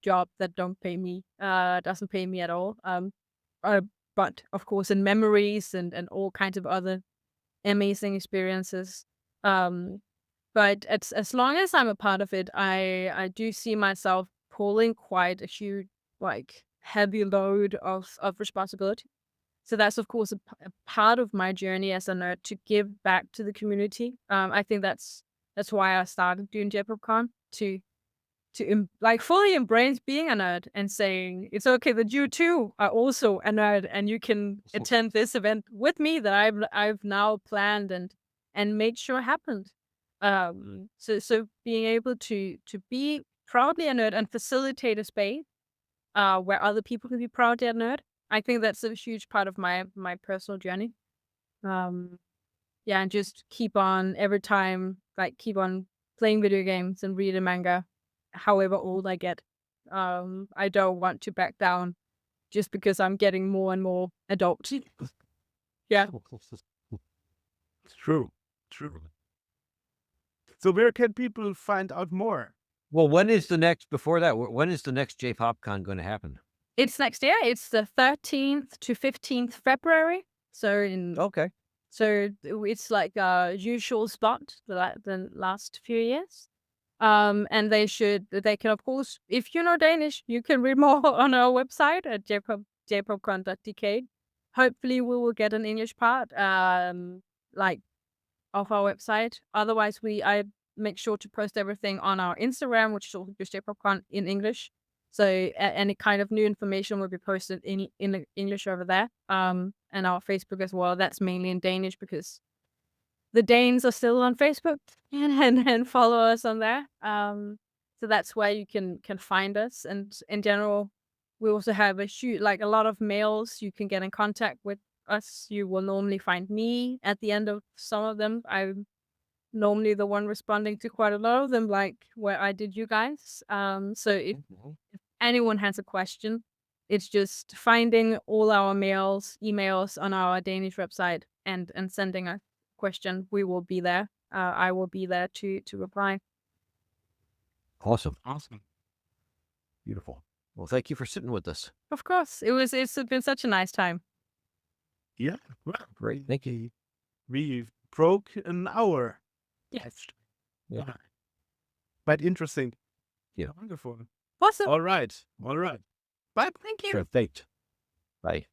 job that doesn't pay me at all. Uh, but of course in memories and all kinds of other amazing experiences. Um, but as long as I'm a part of it, I do see myself pulling quite a huge, like heavy load of responsibility. So that's of course a part of my journey as a nerd to give back to the community. I think that's why I started doing J-Popcon to like fully embrace being a nerd and saying it's okay that you too are also a nerd and you can attend this event with me that I've now planned and made sure happened. So being able to be proudly a nerd and facilitate a space where other people can be proud they're a nerd. I think that's a huge part of my personal journey. And just keep on every time, like keep on playing video games and reading manga, however old I get. I don't want to back down just because I'm getting more and more adult. Yeah. True. So where can people find out more? Well, when is the next J-Popcon going to happen? It's next year. It's the 13th to 15th February. Okay. So it's like a usual spot the last few years. And they can, of course, if you know Danish, you can read more on our website at jpopcon.dk. Hopefully we will get an English part, like of our website. Otherwise I make sure to post everything on our Instagram, which is also just jpopcon in English. So any kind of new information will be posted in English over there. And our Facebook as well. That's mainly in Danish because the Danes are still on Facebook and follow us on there. So that's where you can find us. And in general, we also have a lot of mails. You can get in contact with us. You will normally find me at the end of some of them. I'm normally the one responding to quite a lot of them, like where I did you guys. So if anyone has a question, it's just finding all our emails on our Danish website and sending a question. We will be there. I will be there to reply. Awesome. Awesome. Beautiful. Well, thank you for sitting with us. Of course, it's been such a nice time. Yeah. Well, Great. Thank you. we broke an hour. Yes. Yeah. Quite interesting. Yeah. Wonderful. Awesome. All right. All right. Bye. Thank you. Sure. Thanks. Bye.